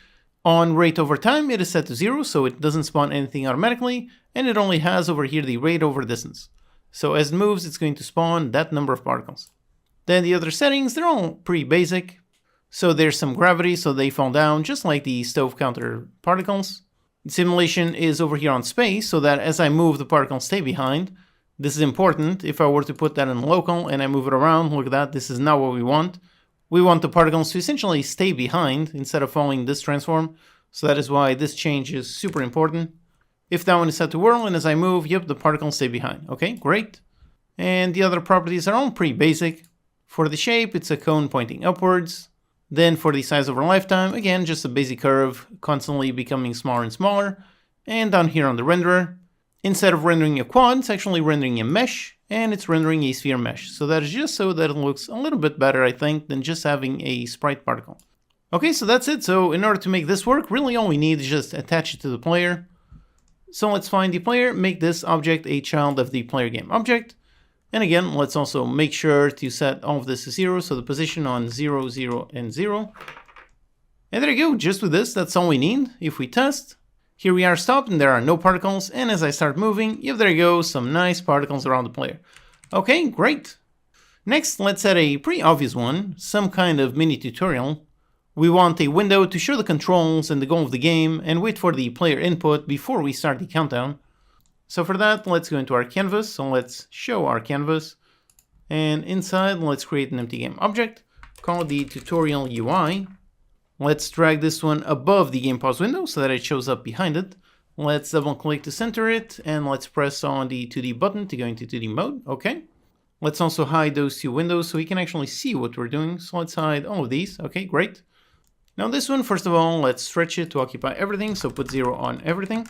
S1: On rate over time, it is set to 0, so it doesn't spawn anything automatically, and it only has over here the rate over distance. So as it moves, it's going to spawn that number of particles. Then the other settings, they're all pretty basic. So there's some gravity, so they fall down, just like the stove counter particles. The simulation is over here on space, so that as I move, the particles stay behind. This is important. If I were to put that in local and I move it around, look at that, this is not what we want. We want the particles to essentially stay behind instead of following this transform. So that is why this change is super important. If that one is set to whirl and as I move, yep, the particles stay behind. Okay, great. And the other properties are all pretty basic. For the shape, it's a cone pointing upwards. Then for the size over lifetime, again, just a basic curve, constantly becoming smaller and smaller. And down here on the renderer, instead of rendering a quad, it's actually rendering a mesh, and it's rendering a sphere mesh. So that is just so that it looks a little bit better, I think, than just having a sprite particle. Okay, so that's it. So in order to make this work, really all we need is just attach it to the player. So let's find the player, make this object a child of the player game object. And again, let's also make sure to set all of this to 0, so the position on 0, 0, and 0. And there you go, just with this, that's all we need. If we test, here we are stopped and there are no particles, and as I start moving, yep, there you go, some nice particles around the player. Okay, great. Next, let's add a pretty obvious one, some kind of mini tutorial. We want a window to show the controls and the goal of the game, and wait for the player input before we start the countdown. So for that, let's go into our canvas, so let's show our canvas. And inside, let's create an empty game object, call it the tutorial UI. Let's drag this one above the game pause window so that it shows up behind it. Let's double click to center it, and let's press on the 2D button to go into 2D mode, okay. Let's also hide those two windows so we can actually see what we're doing. So let's hide all of these, okay, great. Now this one, first of all, let's stretch it to occupy everything, so put 0 on everything,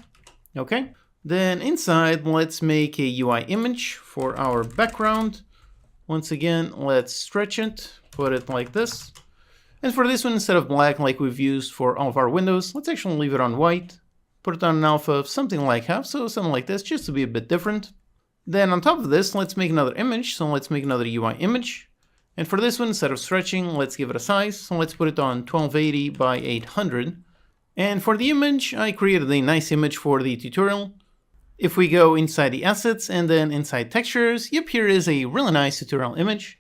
S1: okay. Then inside, let's make a UI image for our background. Once again, let's stretch it, put it like this. And for this one, instead of black like we've used for all of our windows, let's actually leave it on white. Put it on an alpha of something like half, so something like this, just to be a bit different. Then on top of this, let's make another image, so let's make another UI image. And for this one, instead of stretching, let's give it a size, so let's put it on 1280 by 800. And for the image, I created a nice image for the tutorial. If we go inside the assets and then inside textures, yep, here is a really nice tutorial image.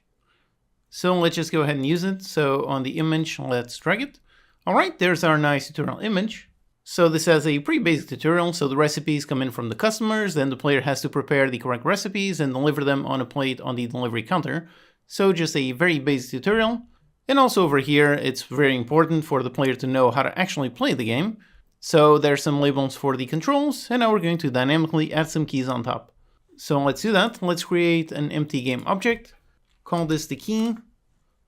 S1: So let's just go ahead and use it. So on the image, let's drag it. All right, there's our nice tutorial image. So this has a pretty basic tutorial. So the recipes come in from the customers, then the player has to prepare the correct recipes and deliver them on a plate on the delivery counter. So just a very basic tutorial. And also over here, it's very important for the player to know how to actually play the game. So there's some labels for the controls, and now we're going to dynamically add some keys on top. So let's do that. Let's create an empty game object. Call this the key.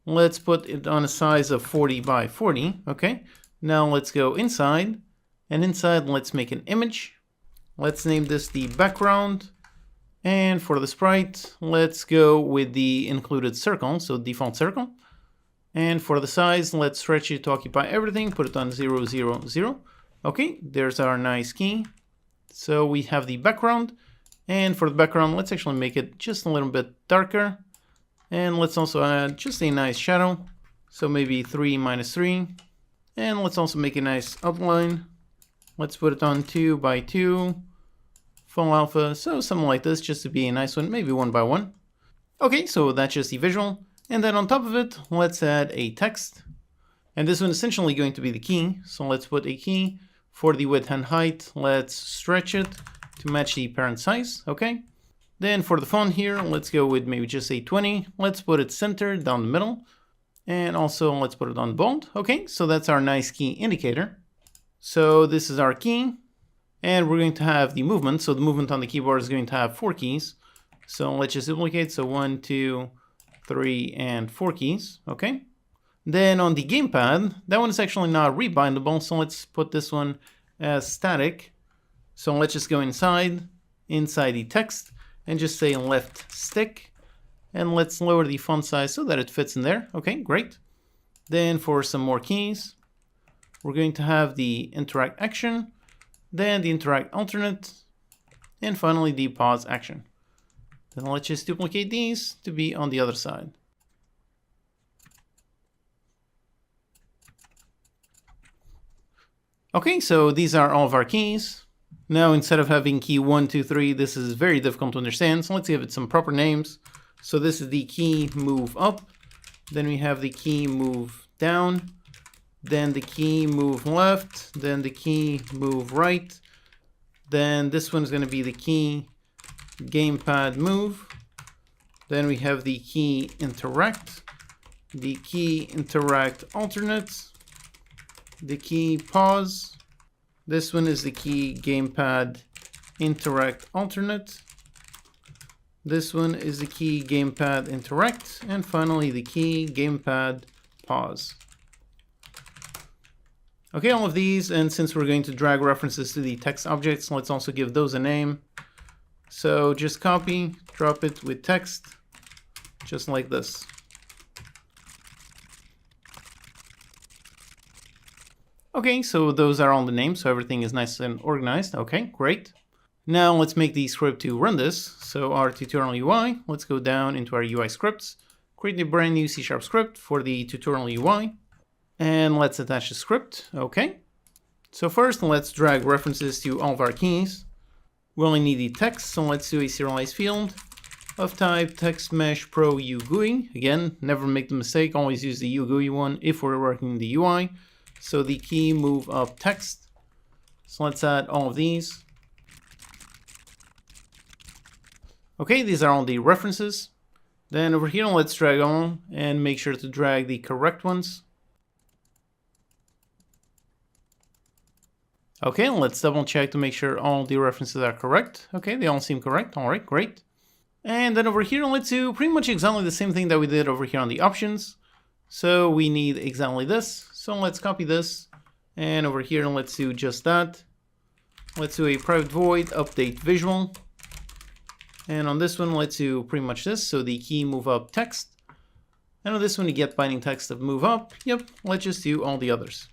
S1: Let's put it on a size of 40 by 40. Okay. Now let's go inside. And inside, let's make an image. Let's name this the background. And for the sprite, let's go with the included circle, so default circle. And for the size, let's stretch it to occupy everything. Put it on 0, 0, 0. Okay, there's our nice key. So we have the background. And for the background, let's actually make it just a little bit darker. And let's also add just a nice shadow. So maybe 3 minus 3. And let's also make a nice outline. Let's put it on 2 by 2. Full alpha. So something like this, just to be a nice one, maybe 1 by 1. Okay, so that's just the visual. And then on top of it, let's add a text. And this one is essentially going to be the key. So let's put a key for the width and height. Let's stretch it to match the parent size. Okay. Then for the font here, let's go with maybe just a 20. Let's put it centered down the middle. And also let's put it on bold. Okay, so that's our nice key indicator. So this is our key. And we're going to have the movement. So the movement on the keyboard is going to have 4 keys. So let's just duplicate. So 1, 2, 3, and 4 keys. Okay. Then on the gamepad, that one is actually not rebindable. So let's put this one as static. So let's just go inside the text. And just say left stick, and let's lower the font size so that it fits in there. Okay, great. Then for some more keys, we're going to have the interact action, then the interact alternate, and finally the pause action. Then let's just duplicate these to be on the other side. Okay, so these are all of our keys. Now, instead of having key 1, 2, 3, this is very difficult to understand. So let's give it some proper names. So this is the key move up. Then we have the key move down. Then the key move left. Then the key move right. Then this one is going to be the key gamepad move. Then we have the key interact. The key interact alternate. The key pause. This one is the key gamepad interact alternate. This one is the key gamepad interact. And finally the key gamepad pause. Okay, all of these, and since we're going to drag references to the text objects, let's also give those a name. So just copy, drop it with text, just like this. Okay, so those are all the names, so everything is nice and organized. Okay, great. Now let's make the script to run this. So our tutorial UI, let's go down into our UI scripts, create a brand new C# script for the tutorial UI, and let's attach the script. Okay. So first, let's drag references to all of our keys. We only need the text, so let's do a serialized field of type text mesh pro UGUI. Again, never make the mistake, always use the UGUI one if we're working in the UI. So the key move up text. So let's add all of these. Okay, these are all the references. Then over here, let's drag on and make sure to drag the correct ones. Okay, let's double check to make sure all the references are correct. Okay, they all seem correct. All right, great. And then over here, let's do pretty much exactly the same thing that we did over here on the options. So we need exactly this. So let's copy this, and over here, let's do just that. Let's do a private void update visual. And on this one, let's do pretty much this. So the key move up text. And on this one, you get binding text of move up. Yep, let's just do all the others.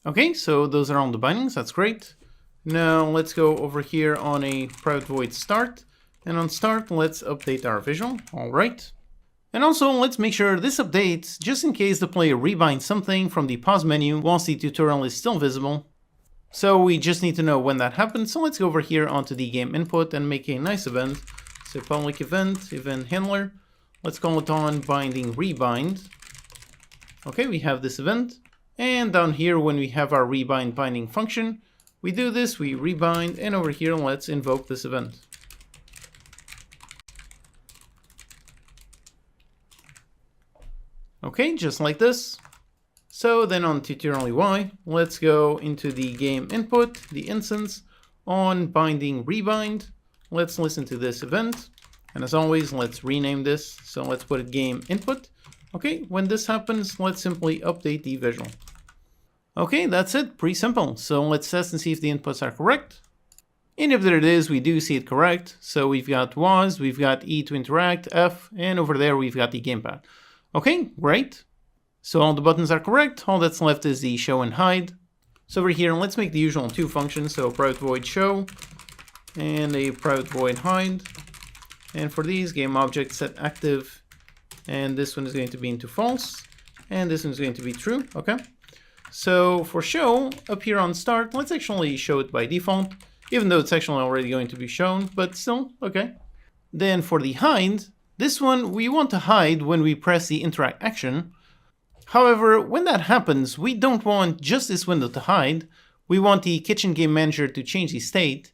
S1: Okay, so those are all the bindings, that's great. Now let's go over here on a private void start. And on start, let's update our visual, all right. And also, let's make sure this updates just in case the player rebinds something from the pause menu whilst the tutorial is still visible. So we just need to know when that happens. So let's go over here onto the game input and make a nice event. So public event, event handler. Let's call it on binding rebind. Okay, we have this event. And down here, when we have our rebind binding function, we do this, we rebind, and over here, let's invoke this event. Okay, just like this. So then on tutorial UI, let's go into the game input, the instance, on binding rebind. Let's listen to this event. And as always, let's rename this. So let's put it game input. Okay, when this happens, let's simply update the visual. Okay, that's it, pretty simple. So let's test and see if the inputs are correct. And if there it is, we do see it correct. So we've got was, we've got E to interact, F, and over there we've got the gamepad. Okay, great. So all the buttons are correct. All that's left is the show and hide. So over here, let's make the usual two functions. So private void show and a private void hide. And for these, game object set active. And this one is going to be into false. And this one is going to be true. Okay. So for show, up here on start, let's actually show it by default, even though it's actually already going to be shown, but still, okay. Then for the hide, this one we want to hide when we press the interact action. However, when that happens, we don't want just this window to hide. We want the Kitchen Game Manager to change the state.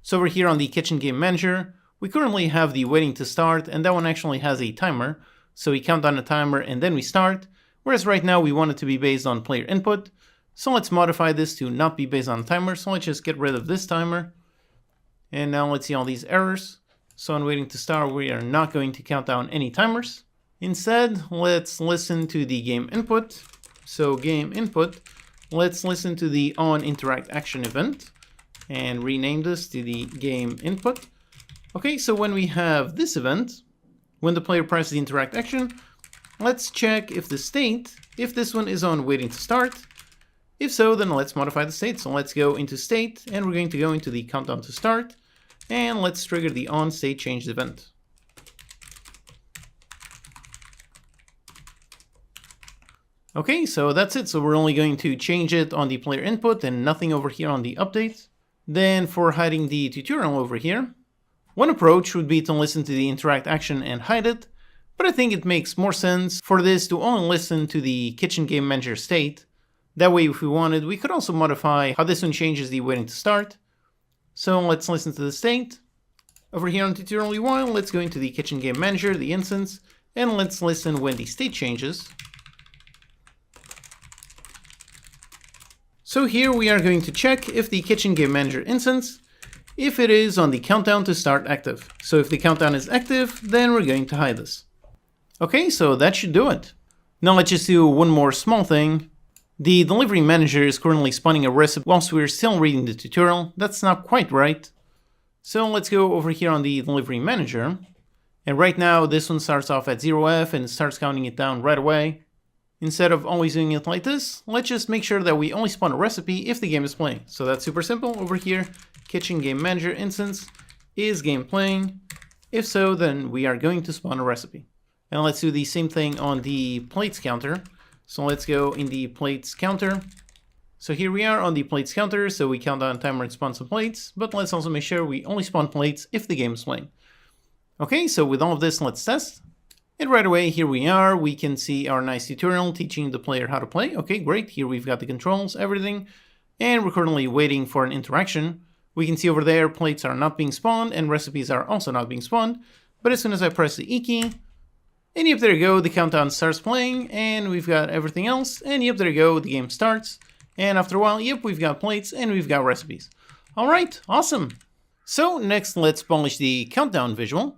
S1: So over here on the Kitchen Game Manager, we currently have the waiting to start, and that one actually has a timer. So we count down a timer and then we start. Whereas right now we want it to be based on player input. So let's modify this to not be based on timer. So let's just get rid of this timer. And now let's see all these errors. So on waiting to start, we are not going to count down any timers. Instead, let's listen to the game input. So game input, let's listen to the on interact action event and rename this to the game input. Okay, so when we have this event, when the player presses the interact action, let's check if the state, if this one is on waiting to start. If so, then let's modify the state. So let's go into state and we're going to go into the countdown to start and let's trigger the on state changed event. Okay, so that's it. So we're only going to change it on the player input and nothing over here on the update. Then for hiding the tutorial over here, one approach would be to listen to the interact action and hide it. But I think it makes more sense for this to only listen to the Kitchen Game Manager state. That way, if we wanted, we could also modify how this one changes the waiting to start. So let's listen to the state. Over here on tutorial UI, let's go into the Kitchen Game Manager, the instance, and let's listen when the state changes. So here we are going to check if the Kitchen Game Manager instance, if it is on the countdown to start active. So if the countdown is active, then we're going to hide this. Okay, so that should do it. Now let's just do one more small thing. The delivery manager is currently spawning a recipe whilst we're still reading the tutorial. That's not quite right. So let's go over here on the delivery manager. And right now this one starts off at 0F and starts counting it down right away. Instead of always doing it like this, let's just make sure that we only spawn a recipe if the game is playing. So that's super simple. Over here, Kitchen Game Manager instance, is game playing? If so, then we are going to spawn a recipe. And let's do the same thing on the plates counter. So let's go in the plates counter. So here we are on the plates counter. So we count down timer and spawn some plates, but let's also make sure we only spawn plates if the game is playing. Okay, so with all of this, let's test. And right away, here we are. We can see our nice tutorial teaching the player how to play. Okay, great. Here we've got the controls, everything. And we're currently waiting for an interaction. We can see over there, plates are not being spawned and recipes are also not being spawned. But as soon as I press the E key, and yep, there you go, the countdown starts playing, and we've got everything else, and yep, there you go, the game starts. And after a while, yep, we've got plates, and we've got recipes. Alright, awesome! So next, let's polish the countdown visual.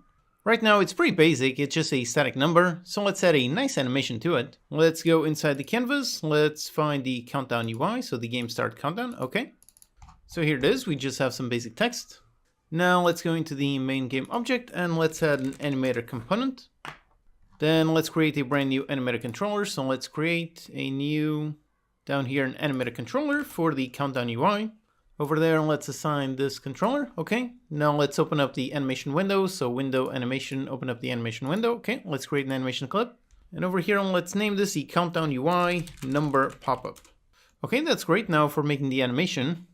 S1: Right now it's pretty basic, it's just a static number, so let's add a nice animation to it. Let's go inside the canvas, let's find the countdown UI, so the game start countdown, okay. So here it is, we just have some basic text. Now let's go into the main game object and let's add an animator component. Then let's create a brand new animator controller, so let's create a new, down here, an animator controller for the countdown UI. Over there, let's assign this controller, okay. Now let's open up the animation window, so window animation, open up the animation window, okay. Let's create an animation clip. And over here, let's name this the countdown UI number pop-up. Okay, that's great. Now for making the animation,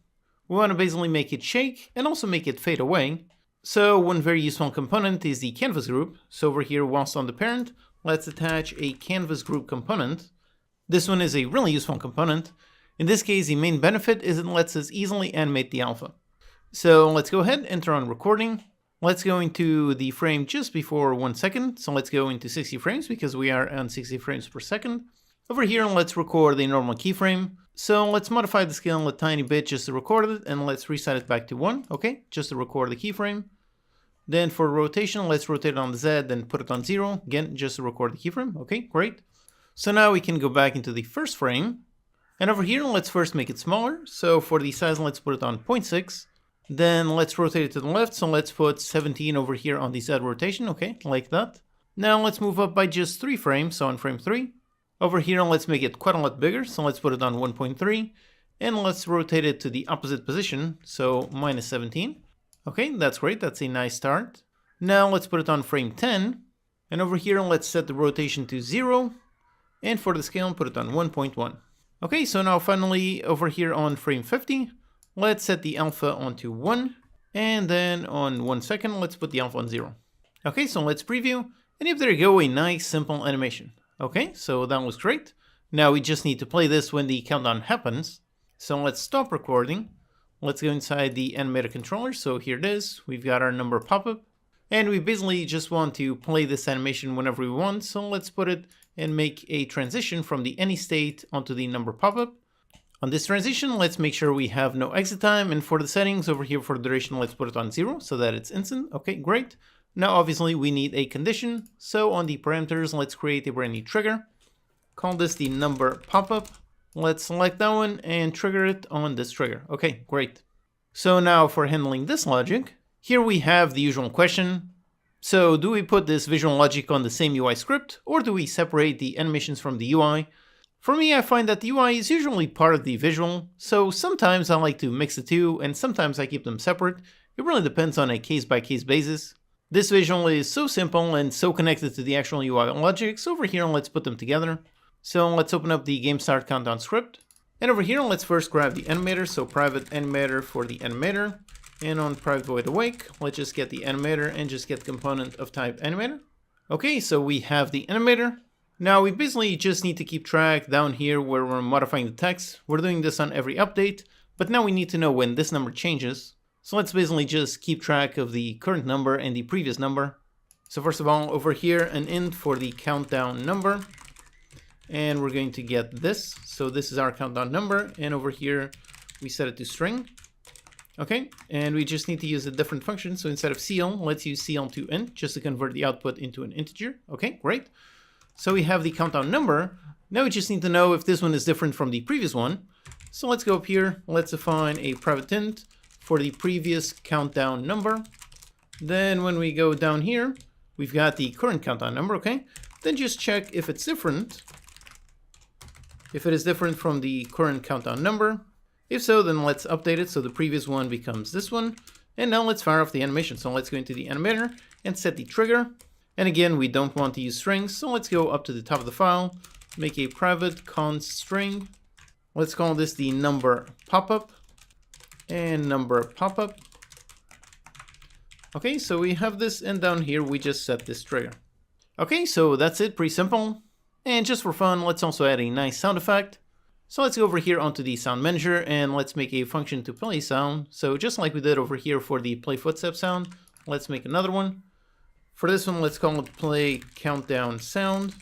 S1: we want to basically make it shake and also make it fade away. So one very useful component is the canvas group. So over here, whilst on the parent, let's attach a canvas group component. This one is a really useful component. In this case, the main benefit is it lets us easily animate the alpha. So let's go ahead and turn on recording. Let's go into the frame just before 1 second. So let's go into 60 frames because we are on 60 frames per second. Over here, let's record a normal keyframe. So let's modify the scale a tiny bit just to record it, and let's reset it back to 1, okay, just to record the keyframe. Then for rotation, let's rotate it on the Z, then put it on 0, again, just to record the keyframe, okay, great. So now we can go back into the first frame. And over here, let's first make it smaller. So for the size, let's put it on 0.6. Then let's rotate it to the left. So let's put 17 over here on the Z rotation. Okay, like that. Now let's move up by just 3 frames. So on frame 3. Over here, let's make it quite a lot bigger. So let's put it on 1.3. And let's rotate it to the opposite position. So minus 17. Okay, that's great. That's a nice start. Now let's put it on frame 10. And over here, let's set the rotation to 0. And for the scale, put it on 1.1. Okay, so now finally over here on frame 50, let's set the alpha onto 1, and then on 1 second, let's put the alpha on 0. Okay, so let's preview, and if there you go, a nice simple animation. Okay, so that was great. Now we just need to play this when the countdown happens. So let's stop recording. Let's go inside the animator controller. So here it is, we've got our number pop-up, and we basically just want to play this animation whenever we want. So let's put it and make a transition from the any state onto the number pop-up. On this transition, let's make sure we have no exit time, and for the settings over here for duration, let's put it on 0 so that it's instant. Okay, great. Now obviously we need a condition, so on the parameters, let's create a brand new trigger. Call this the number pop-up. Let's select that one and trigger it on this trigger. Okay, great. So now for handling this logic, here we have the usual question. So do we put this visual logic on the same UI script, or do we separate the animations from the UI? For me, I find that the UI is usually part of the visual, so sometimes I like to mix the two, and sometimes I keep them separate. It really depends on a case-by-case basis. This visual is so simple and so connected to the actual UI logic, so over here let's put them together. So let's open up the game start countdown script. And over here let's first grab the animator, so private animator for the animator. And on private void awake, let's just get the animator and just get the component of type animator. Okay, so we have the animator. Now we basically just need to keep track down here where we're modifying the text. We're doing this on every update, but now we need to know when this number changes. So let's basically just keep track of the current number and the previous number. So first of all, over here, an int for the countdown number. And we're going to get this. So this is our countdown number. And over here, we set it to string. Okay, and we just need to use a different function. So instead of cl, let's use cl to int just to convert the output into an integer. Okay, great. So we have the countdown number. Now we just need to know if this one is different from the previous one. So let's go up here. Let's define a private int for the previous countdown number. Then when we go down here, we've got the current countdown number. Okay, then just check if it's different. If it is different from the current countdown number. If so, then let's update it so the previous one becomes this one. And now let's fire off the animation. So let's go into the animator and set the trigger. And again, we don't want to use strings, so let's go up to the top of the file, make a private const string. Let's call this the number pop-up and number pop-up. Okay, so we have this, and down here we just set this trigger. Okay, so that's it, pretty simple. And just for fun, let's also add a nice sound effect. So let's go over here onto the sound manager and let's make a function to play sound. So just like we did over here for the play footstep sound, let's make another one. For this one, let's call it play countdown sound.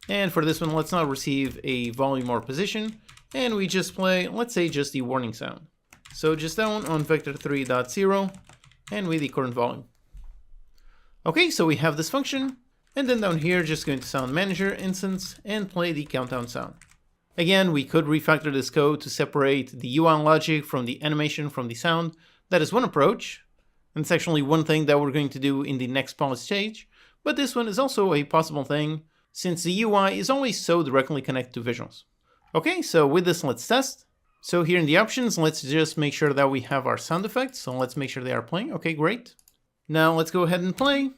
S1: And for this one, let's not receive a volume or position. And we just play, let's say, just the warning sound. So just that one on vector3.0 and with the current volume. Okay, so we have this function, and then down here, just going to sound manager instance and play the countdown sound. Again, we could refactor this code to separate the UI logic from the animation from the sound. That is one approach, and it's actually one thing that we're going to do in the next polish stage, but this one is also a possible thing, since the UI is always so directly connected to visuals. Okay, so with this, let's test. So here in the options, let's just make sure that we have our sound effects, so let's make sure they are playing. Okay, great. Now let's go ahead and play.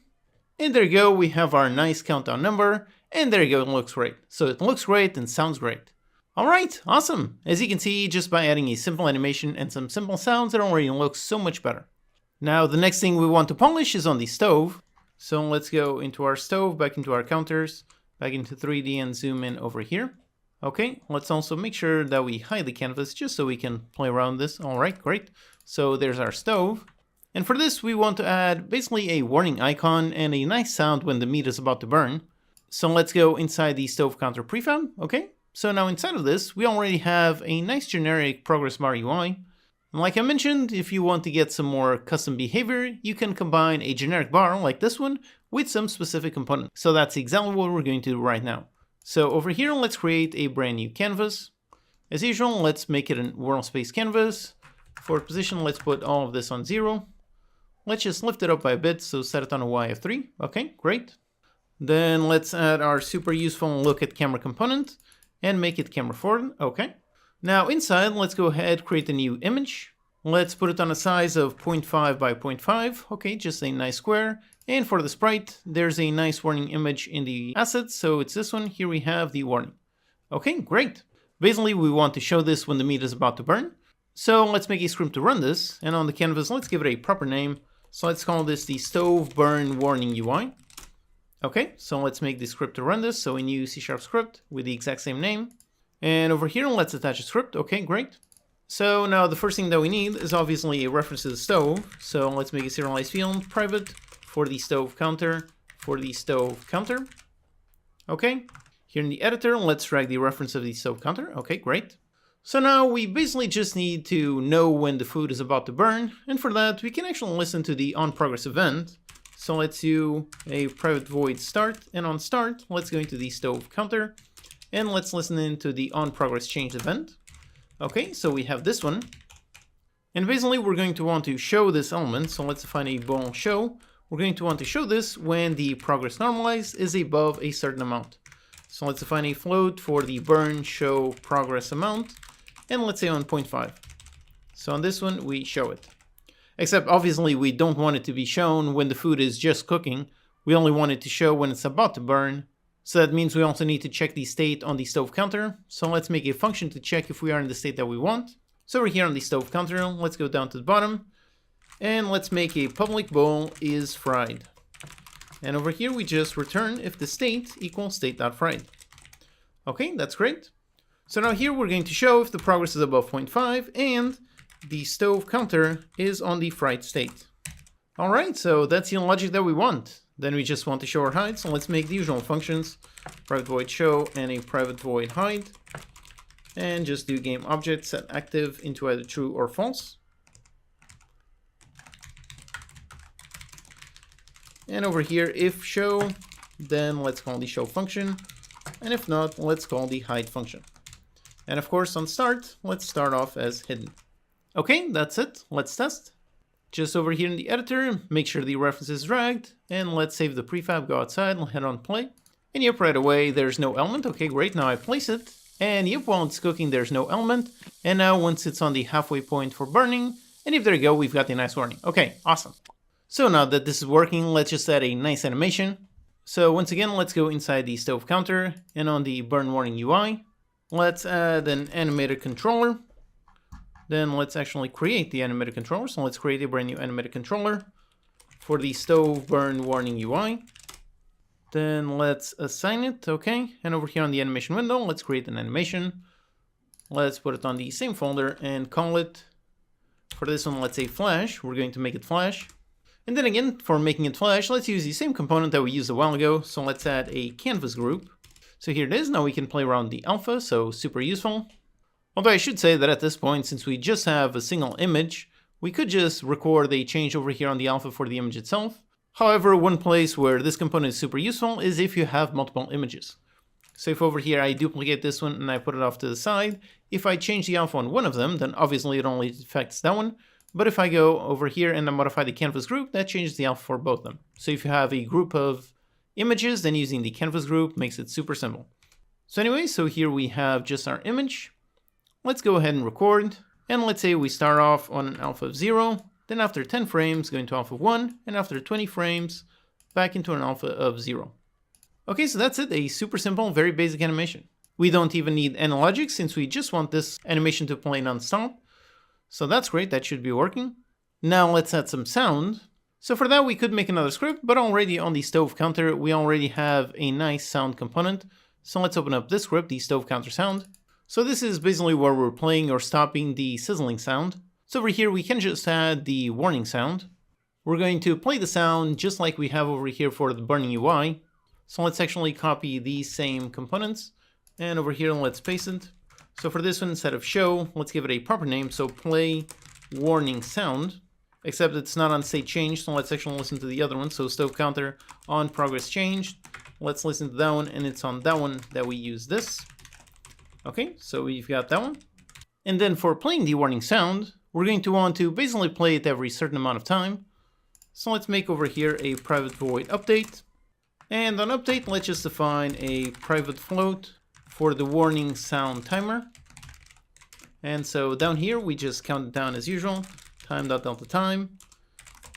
S1: And there you go, we have our nice countdown number, and there you go, it looks great. So it looks great and sounds great. Alright, awesome! As you can see, just by adding a simple animation and some simple sounds, it already looks so much better. Now the next thing we want to polish is on the stove. So let's go into our stove, back into our counters, back into 3D and zoom in over here. Okay, let's also make sure that we hide the canvas just so we can play around this. Alright, great. So there's our stove. And for this, we want to add basically a warning icon and a nice sound when the meat is about to burn. So let's go inside the stove counter prefab, okay? So now inside of this, we already have a nice generic progress bar UI. And like I mentioned, if you want to get some more custom behavior, you can combine a generic bar like this one with some specific component. So that's exactly what we're going to do right now. So over here, let's create a brand new canvas. As usual, let's make it a world space canvas. For position, let's put all of this on 0. Let's just lift it up by a bit, so set it on a Y of 3. Okay, great. Then let's add our super useful look at camera component and make it camera forward. Okay. Now inside, let's go ahead, create a new image. Let's put it on a size of 0.5 by 0.5. Okay, just a nice square. And for the sprite, there's a nice warning image in the assets. So it's this one. Here we have the warning. Okay, great. Basically, we want to show this when the meat is about to burn. So let's make a script to run this. And on the canvas, let's give it a proper name. So let's call this the stove burn warning UI. Okay, so let's make the script to run this. So a new C# script with the exact same name. And over here, let's attach a script. Okay, great. So now the first thing that we need is obviously a reference to the stove. So let's make a serialized field private for the stove counter, Okay, here in the editor, let's drag the reference of the stove counter. Okay, great. So now we basically just need to know when the food is about to burn. And for that, we can actually listen to the onProgress event. So let's do a private void start. And on start, let's go into the stove counter. And let's listen into the onProgress change event. Okay, so we have this one. And basically, we're going to want to show this element. So let's define a bool show. We're going to want to show this when the progress normalized is above a certain amount. So let's define a float for the burn show progress amount. And let's say on 0.5. So on this one, we show it. Except obviously, we don't want it to be shown when the food is just cooking. We only want it to show when it's about to burn. So that means we also need to check the state on the stove counter. So let's make a function to check if we are in the state that we want. So we're here on the stove counter. Let's go down to the bottom. And let's make a public bool is fried. And over here, we just return if the state equals state.fried. Okay, that's great. So now here we're going to show if the progress is above 0.5 and the stove counter is on the fried state. All right, so that's the logic that we want. Then we just want to show or hide. So let's make the usual functions, private void show and a private void hide. And just do game object set active into either true or false. And over here, if show, then let's call the show function. And if not, let's call the hide function. And of course, on start, let's start off as hidden. Okay, that's it. Let's test. Just over here in the editor, make sure the reference is dragged. And let's save the prefab, go outside, and hit on play. And yep, right away, there's no element. Okay, great. Now I place it. And yep, while it's cooking, there's no element. And now once it's on the halfway point for burning, and if there you go, we've got the nice warning. Okay, awesome. So now that this is working, let's just add a nice animation. So once again, let's go inside the stove counter and on the burn warning UI. Let's add an animated controller. Then let's actually create the animated controller. So let's create a brand new animated controller for the stove burn warning UI. Then let's assign it, okay. And over here on the animation window, let's create an animation. Let's put it on the same folder and call it, for this one, let's say flash. We're going to make it flash. And then again, for making it flash, let's use the same component that we used a while ago. So let's add a canvas group. So here it is. Now we can play around the alpha, so super useful. Although I should say that at this point, since we just have a single image, we could just record a change over here on the alpha for the image itself, However, one place where this component is super useful is if you have multiple images. So if over here I duplicate this one and I put it off to the side, if I change the alpha on one of them, then obviously it only affects that one. But if I go over here and I modify the canvas group, that changes the alpha for both of them. So if you have a group of images, then using the canvas group makes it super simple. So anyway, so here we have just our image. Let's go ahead and record. And let's say we start off on an alpha of 0, then after 10 frames go into alpha of 1, and after 20 frames back into an alpha of 0. Okay, so that's it, a super simple, very basic animation. We don't even need any logic since we just want this animation to play non-stop. So that's great, that should be working. Now let's add some sound. So for that we could make another script, but already on the stove counter we already have a nice sound component. So let's open up this script, the stove counter sound. So this is basically where we're playing or stopping the sizzling sound. So over here we can just add the warning sound. We're going to play the sound just like we have over here for the burning UI. So let's actually copy these same components, and over here let's paste it. So for this one, instead of show, let's give it a proper name, so play warning sound, except it's not on state change, so let's actually listen to the other one. So stove counter on progress changed, let's listen to that one, and it's on that one that we use this. Okay, so we've got that one. And then for playing the warning sound, we're going to want to basically play it every certain amount of time. So let's make over here a private void update. And on update, let's just define a private float for the warning sound timer. And so down here, we just count it down as usual, time.delta time.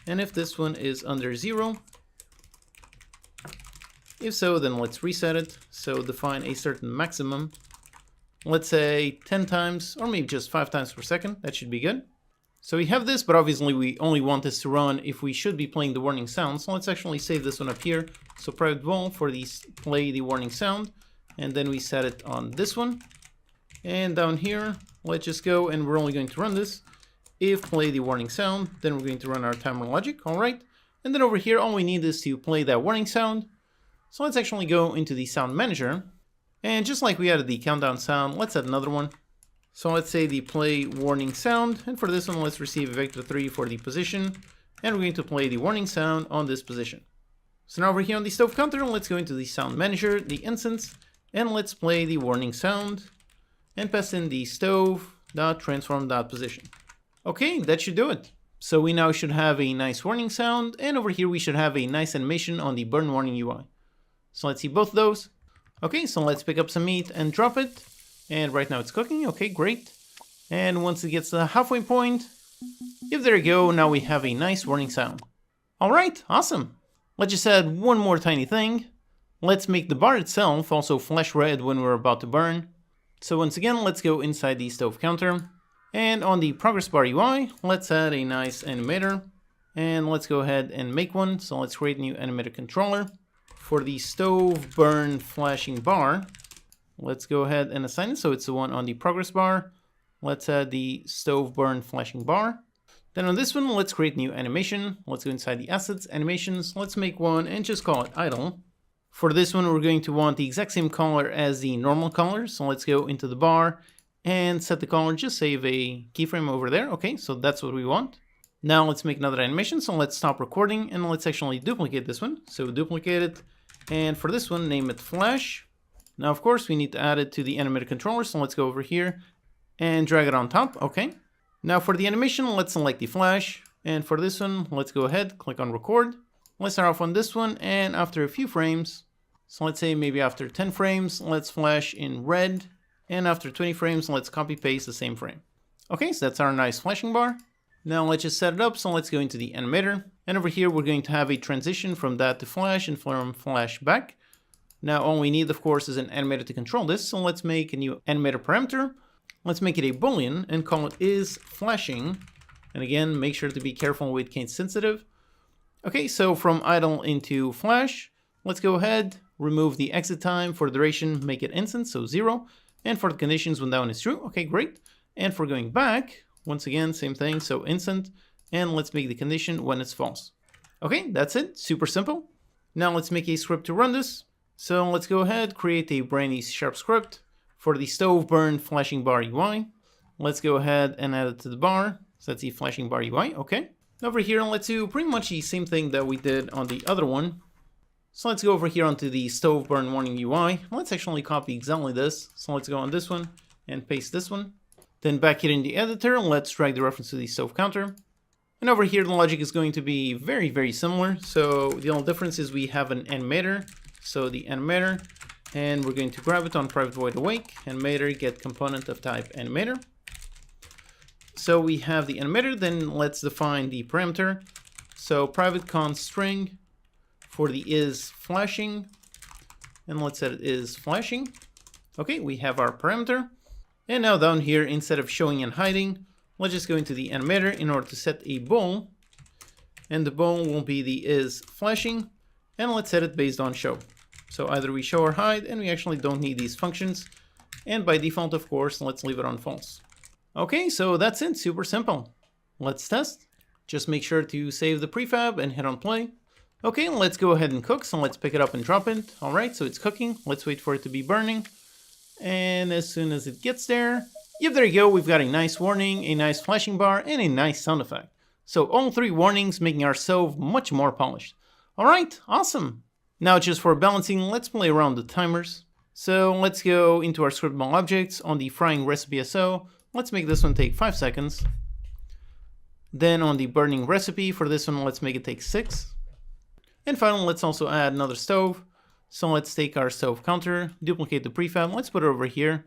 S1: And if this one is under 0, if so, then let's reset it. So define a certain maximum, let's say 10 times, or maybe just 5 times per second, that should be good. So we have this, but obviously we only want this to run if we should be playing the warning sound. So let's actually save this one up here. So private vol for these play the warning sound, and then we set it on this one. And down here, let's just go, and we're only going to run this if play the warning sound. Then we're going to run our timer logic, all right. And then over here, all we need is to play that warning sound. So let's actually go into the sound manager, and just like we added the countdown sound, let's add another one. So let's say the play warning sound, and for this one, let's receive a vector 3 for the position, and we're going to play the warning sound on this position. So now over here on the stove counter, let's go into the sound manager, the instance, and let's play the warning sound, and pass in the stove.transform.position. Okay, that should do it. So we now should have a nice warning sound, and over here we should have a nice animation on the burn warning UI. So let's see both of those. Okay, so let's pick up some meat and drop it. And right now it's cooking, okay, great. And once it gets to the halfway point, if there you go, now we have a nice warning sound. All right, awesome. Let's just add one more tiny thing. Let's make the bar itself also flash red when we're about to burn. So once again, let's go inside the stove counter. And on the progress bar UI, let's add a nice animator. And let's go ahead and make one. So let's create a new animator controller. For the stove burn flashing bar, let's go ahead and assign it, so it's the one on the progress bar. Let's add the stove burn flashing bar. Then on this one, let's create a new animation. Let's go inside the assets, animations. Let's make one and just call it idle. For this one, we're going to want the exact same color as the normal color. So let's go into the bar and set the color. Just save a keyframe over there. Okay, so that's what we want. Now let's make another animation. So let's stop recording and let's actually duplicate this one. So duplicate it. And for this one, name it flash. Now, of course, we need to add it to the animator controller. So let's go over here and drag it on top. Okay. Now for the animation, let's select the flash. And for this one, let's go ahead, click on record. Let's start off on this one. And after a few frames, so let's say maybe after 10 frames, let's flash in red. And after 20 frames, let's copy paste the same frame. Okay, so that's our nice flashing bar. Now let's just set it up. So let's go into the animator. And over here, we're going to have a transition from that to flash and from flash back. Now all we need, of course, is an animator to control this. So let's make a new animator parameter. Let's make it a boolean and call it is flashing. And again, make sure to be careful with case sensitive. Okay, so from idle into flash, let's go ahead, remove the exit time. For duration, make it instant, so 0. And for the conditions, when that one is true, okay, great. And for going back, once again, same thing, so instant. And let's make the condition when it's false. Okay, that's it, super simple. Now let's make a script to run this. So let's go ahead, create a brand new C# script for the stove burn flashing bar UI. Let's go ahead and add it to the bar. So that's the flashing bar UI, okay. Over here, let's do pretty much the same thing that we did on the other one. So let's go over here onto the stove burn warning UI. Let's actually copy exactly this. So let's go on this one and paste this one. Then back here in the editor, let's drag the reference to the stove counter. And over here, the logic is going to be very, very similar. So the only difference is we have an animator. So the animator, and we're going to grab it on private void awake, animator get component of type animator. So we have the animator, then let's define the parameter. So private const string for the is flashing, and let's set it is flashing. Okay, we have our parameter. And now down here, instead of showing and hiding, let's just go into the animator in order to set a bool. And the bool will be the is flashing, and let's set it based on show. So either we show or hide, and we actually don't need these functions. And by default, of course, let's leave it on false. Okay, so that's it, super simple. Let's test. Just make sure to save the prefab and hit on play. Okay, let's go ahead and cook, so let's pick it up and drop it. All right, so it's cooking. Let's wait for it to be burning. And as soon as it gets there, yep, there you go. We've got a nice warning, a nice flashing bar, and a nice sound effect. So all three warnings making our stove much more polished. All right, awesome. Now just for balancing, let's play around the timers. So let's go into our scriptable objects on the frying recipe SO. Let's make this one take 5 seconds. Then on the burning recipe, for this one, let's make it take 6. And finally, let's also add another stove. So let's take our stove counter, duplicate the prefab, let's put it over here.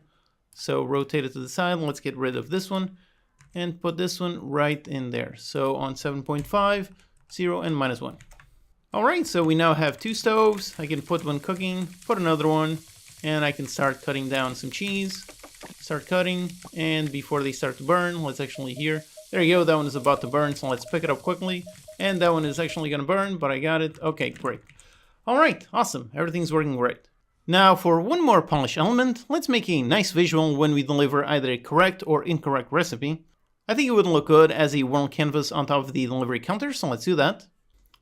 S1: So rotate it to the side, let's get rid of this one, and put this one right in there. So on 7.5, 0, and -1. Alright, so we now have 2 stoves. I can put one cooking, put another one, and I can start cutting down some cheese. Start cutting, and before they start to burn, let's actually here. There you go, that one is about to burn, so let's pick it up quickly. And that one is actually going to burn, but I got it. Okay, great. Alright, awesome. Everything's working great. Now for one more polish element, let's make a nice visual when we deliver either a correct or incorrect recipe. I think it would look good as a world canvas on top of the delivery counter, so let's do that.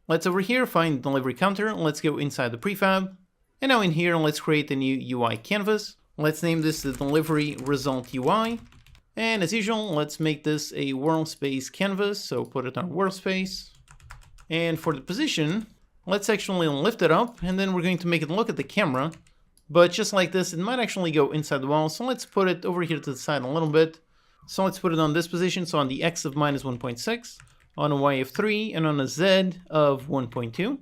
S1: Let's over here find the delivery counter, let's go inside the prefab. And now in here, let's create a new UI canvas. Let's name this the delivery result UI. And as usual, let's make this a world space canvas, so put it on world space. And for the position, let's actually lift it up, and then we're going to make it look at the camera. But just like this, it might actually go inside the wall, so let's put it over here to the side a little bit. So let's put it on this position, so on the X of -1.6, on a Y of 3, and on a Z of 1.2.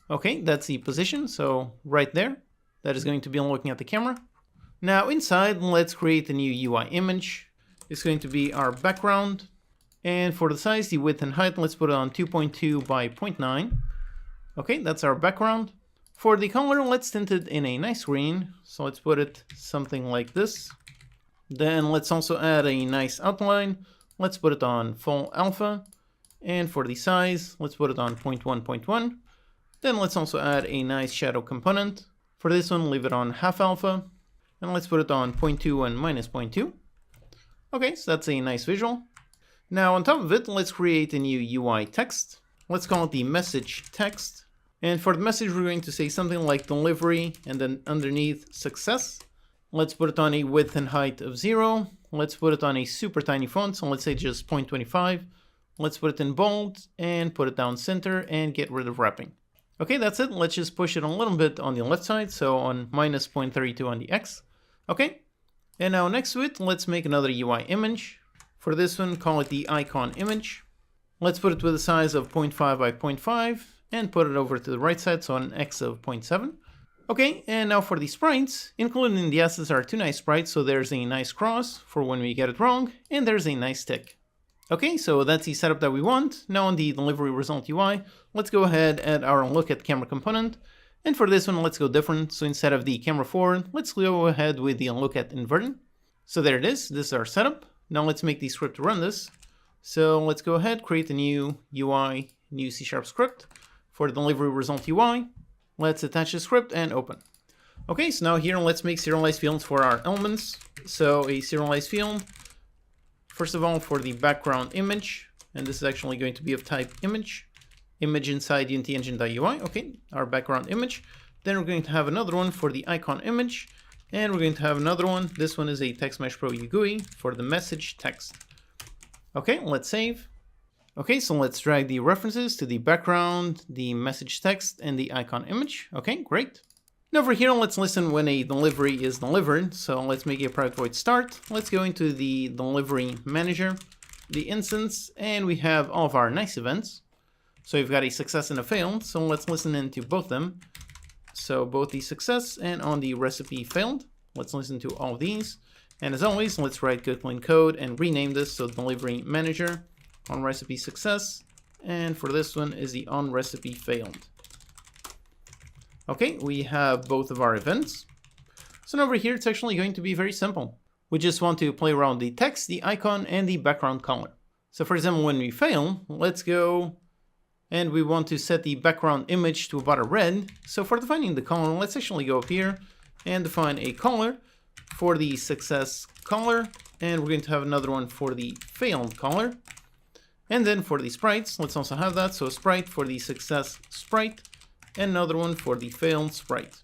S1: Okay, that's the position, so right there. That is going to be looking at the camera. Now inside, let's create a new UI image. It's going to be our background. And for the size, the width and height, let's put it on 2.2 by 0.9. Okay, that's our background. For the color, let's tint it in a nice green. So let's put it something like this. Then let's also add a nice outline. Let's put it on full alpha. And for the size, let's put it on 0.1.1. Then let's also add a nice shadow component. For this one, leave it on half alpha. And let's put it on 0.2 and -0.2. Okay, so that's a nice visual. Now on top of it, let's create a new UI text. Let's call it the message text. And for the message, we're going to say something like delivery and then underneath success. Let's put it on a width and height of 0. Let's put it on a super tiny font. So let's say just 0.25. Let's put it in bold and put it down center and get rid of wrapping. Okay, that's it. Let's just push it a little bit on the left side. So on -0.32 on the X. Okay. And now next to it, let's make another UI image. For this one, call it the icon image. Let's put it with a size of 0.5 by 0.5 and put it over to the right side, so an X of 0.7. Okay, and now for the sprites, included in the assets are 2 nice sprites, so there's a nice cross for when we get it wrong, and there's a nice tick. Okay, so that's the setup that we want. Now on the delivery result UI, let's go ahead and our look at camera component. And for this one, let's go different. So instead of the camera forward, let's go ahead with the look at inverted. So there it is. This is our setup. Now let's make the script to run this. So let's go ahead, create a new UI, new C# script for the delivery result UI. Let's attach the script and open. Okay, so now here, let's make serialized fields for our elements. So a serialized field, first of all, for the background image, and this is actually going to be of type image. Image inside unityengine.ui. Okay, our background image. Then we're going to have another one for the icon image, and we're going to have another one. This one is a Text Mesh Pro GUI for the message text. Okay, let's save. Okay, so let's drag the references to the background, the message text, and the icon image. Okay, great. Now over here, let's listen when a delivery is delivered. So let's make a private void start. Let's go into the delivery manager, the instance, and we have all of our nice events. So we've got a success and a failed. So let's listen into both of them. So both the success and on the recipe failed. Let's listen to all of these. And as always, let's write good clean code and rename this. So delivery manager on recipe success, and for this one is the on recipe failed. Okay, we have both of our events. So now over here, it's actually going to be very simple. We just want to play around the text, the icon, and the background color. So for example, when we fail, let's go and we want to set the background image to about a red. So for defining the color, let's actually go up here and define a color for the success color, and we're going to have another one for the failed color. And then for the sprites, let's also have that. So a sprite for the success sprite and another one for the failed sprite.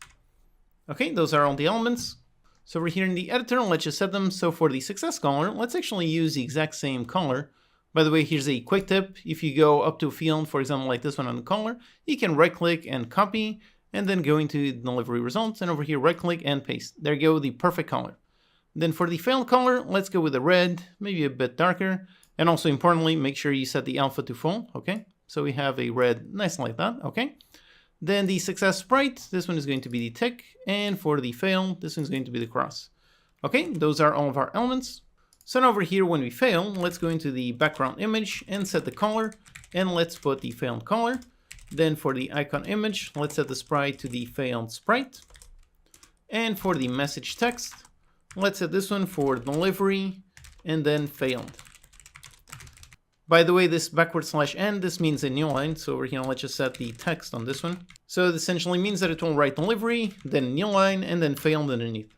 S1: Okay, those are all the elements. So over here in the editor, let's just set them. So for the success color, let's actually use the exact same color. By the way, here's a quick tip. If you go up to a field, for example, like this one on the color, you can right click and copy and then go into delivery results. And over here, right click and paste. There you go, the perfect color. Then for the failed color, let's go with the red, maybe a bit darker. And also importantly, make sure you set the alpha to full, okay? So we have a red, nice like that, okay? Then the success sprite, this one is going to be the tick, and for the fail, this one's going to be the cross. Okay, those are all of our elements. So now over here, when we fail, let's go into the background image and set the color, and let's put the failed color. Then for the icon image, let's set the sprite to the failed sprite. And for the message text, let's set this one for delivery, and then failed. By the way, this /n, this means a new line. So over here, let's just set the text on this one. So it essentially means that it will write delivery, then a new line, and then failed underneath.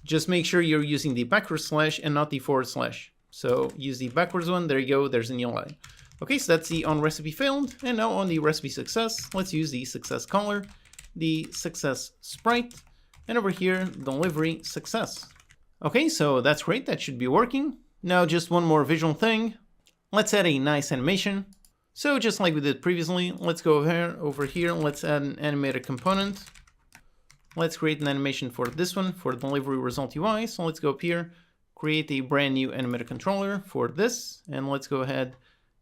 S1: Just make sure you're using the / and not the /. So use the backwards one. There you go. There's a new line. Okay, so that's the on recipe failed. And now on the recipe success, let's use the success color, the success sprite, and over here, delivery success. Okay, so that's great. That should be working. Now just one more visual thing. Let's add a nice animation. So just like we did previously, let's go over here, let's add an animated component. Let's create an animation for this one, for delivery result UI. So let's go up here, create a brand new animated controller for this, and let's go ahead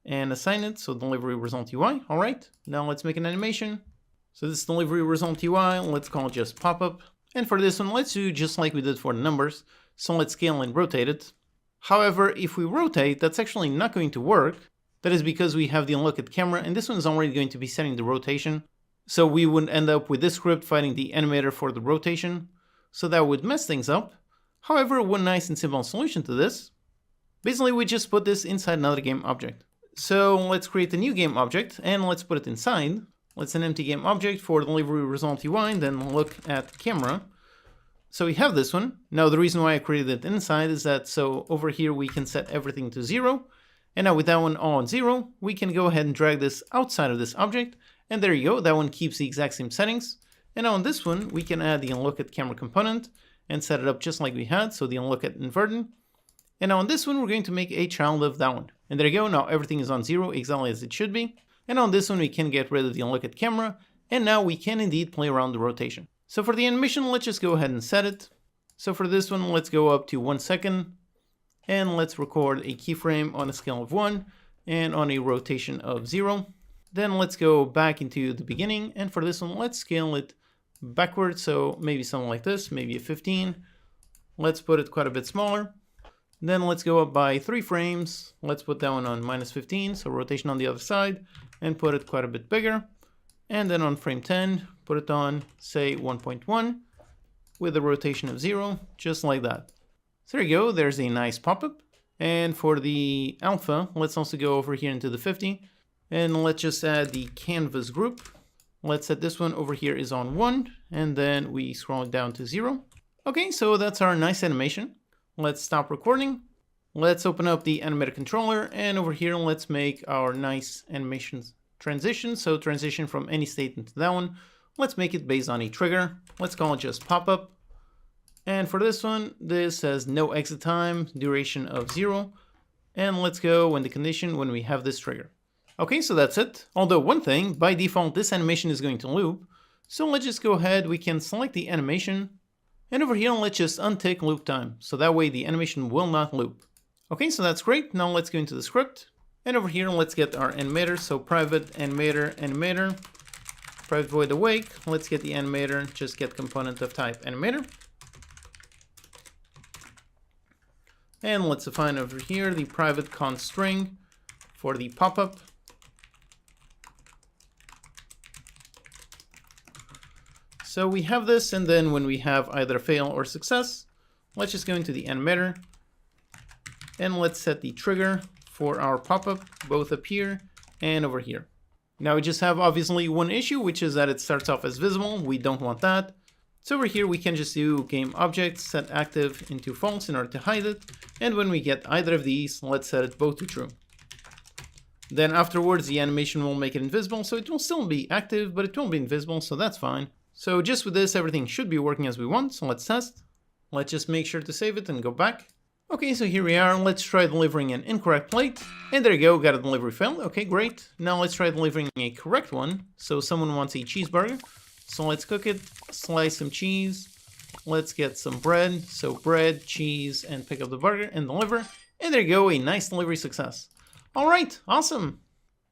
S1: and assign it. So delivery result UI. All right, now let's make an animation. So this delivery result UI, let's call it just pop-up. And for this one, let's do just like we did for the numbers. So let's scale and rotate it. However, if we rotate, that's actually not going to work. That is because we have the unlock at camera, and this one is already going to be setting the rotation. So we would end up with this script fighting the animator for the rotation. So that would mess things up. However, one nice and simple solution to this, basically we just put this inside another game object. So let's create a new game object and let's put it inside. Let's an empty game object for delivery result UI and then look at camera. So we have this one. Now the reason why I created it inside is that so over here we can set everything to 0. And now with that one all on 0, we can go ahead and drag this outside of this object. And there you go, that one keeps the exact same settings. And now on this one, we can add the unlock at camera component and set it up just like we had. So the unlock at inverted. And now on this one, we're going to make a child of that one. And there you go, now everything is on 0 exactly as it should be. And on this one, we can get rid of the unlock at camera. And now we can indeed play around the rotation. So for the animation, let's just go ahead and set it. So for this one, let's go up to 1 second. And let's record a keyframe on a scale of 1 and on a rotation of 0. Then let's go back into the beginning. And for this one, let's scale it backwards. So maybe something like this, maybe a 15. Let's put it quite a bit smaller. Then let's go up by 3 frames. Let's put that one on -15. So rotation on the other side and put it quite a bit bigger. And then on frame 10, put it on, say, 1.1 with a rotation of 0, just like that. So there you go, there's a nice pop-up. And for the alpha, let's also go over here into the 50. And let's just add the canvas group. Let's set this one over here is on 1. And then we scroll it down to 0. Okay, so that's our nice animation. Let's stop recording. Let's open up the animated controller. And over here, let's make our nice animations transition. So transition from any state into that one. Let's make it based on a trigger. Let's call it just pop-up. And for this one, this says no exit time, duration of 0. And let's go when the condition when we have this trigger. Okay, so that's it. Although one thing, by default this animation is going to loop, so let's just go ahead, we can select the animation, and over here let's just untick loop time, so that way the animation will not loop. Okay, so that's great. Now let's go into the script, and over here let's get our animator, so private animator, private void awake, let's get the animator, just get component of type animator. And let's define over here the private const string for the pop-up. So we have this, and then when we have either fail or success, let's just go into the animator, and let's set the trigger for our pop-up, both up here and over here. Now we just have obviously one issue, which is that it starts off as visible. We don't want that. So over here we can just do game object set active into false in order to hide it, and when we get either of these, let's set it both to true. Then afterwards the animation will make it invisible, so it will still be active, but it won't be invisible, so that's fine. So just with this, everything should be working as we want, so let's test. Let's just make sure to save it and go back. Okay, so here we are. Let's try delivering an incorrect plate. And there you go, got a delivery fail. Okay, great. Now let's try delivering a correct one. So someone wants a cheeseburger. So let's cook it, slice some cheese. Let's get some bread. So bread, cheese, and pick up the burger and deliver. And there you go, a nice delivery success. All right, awesome.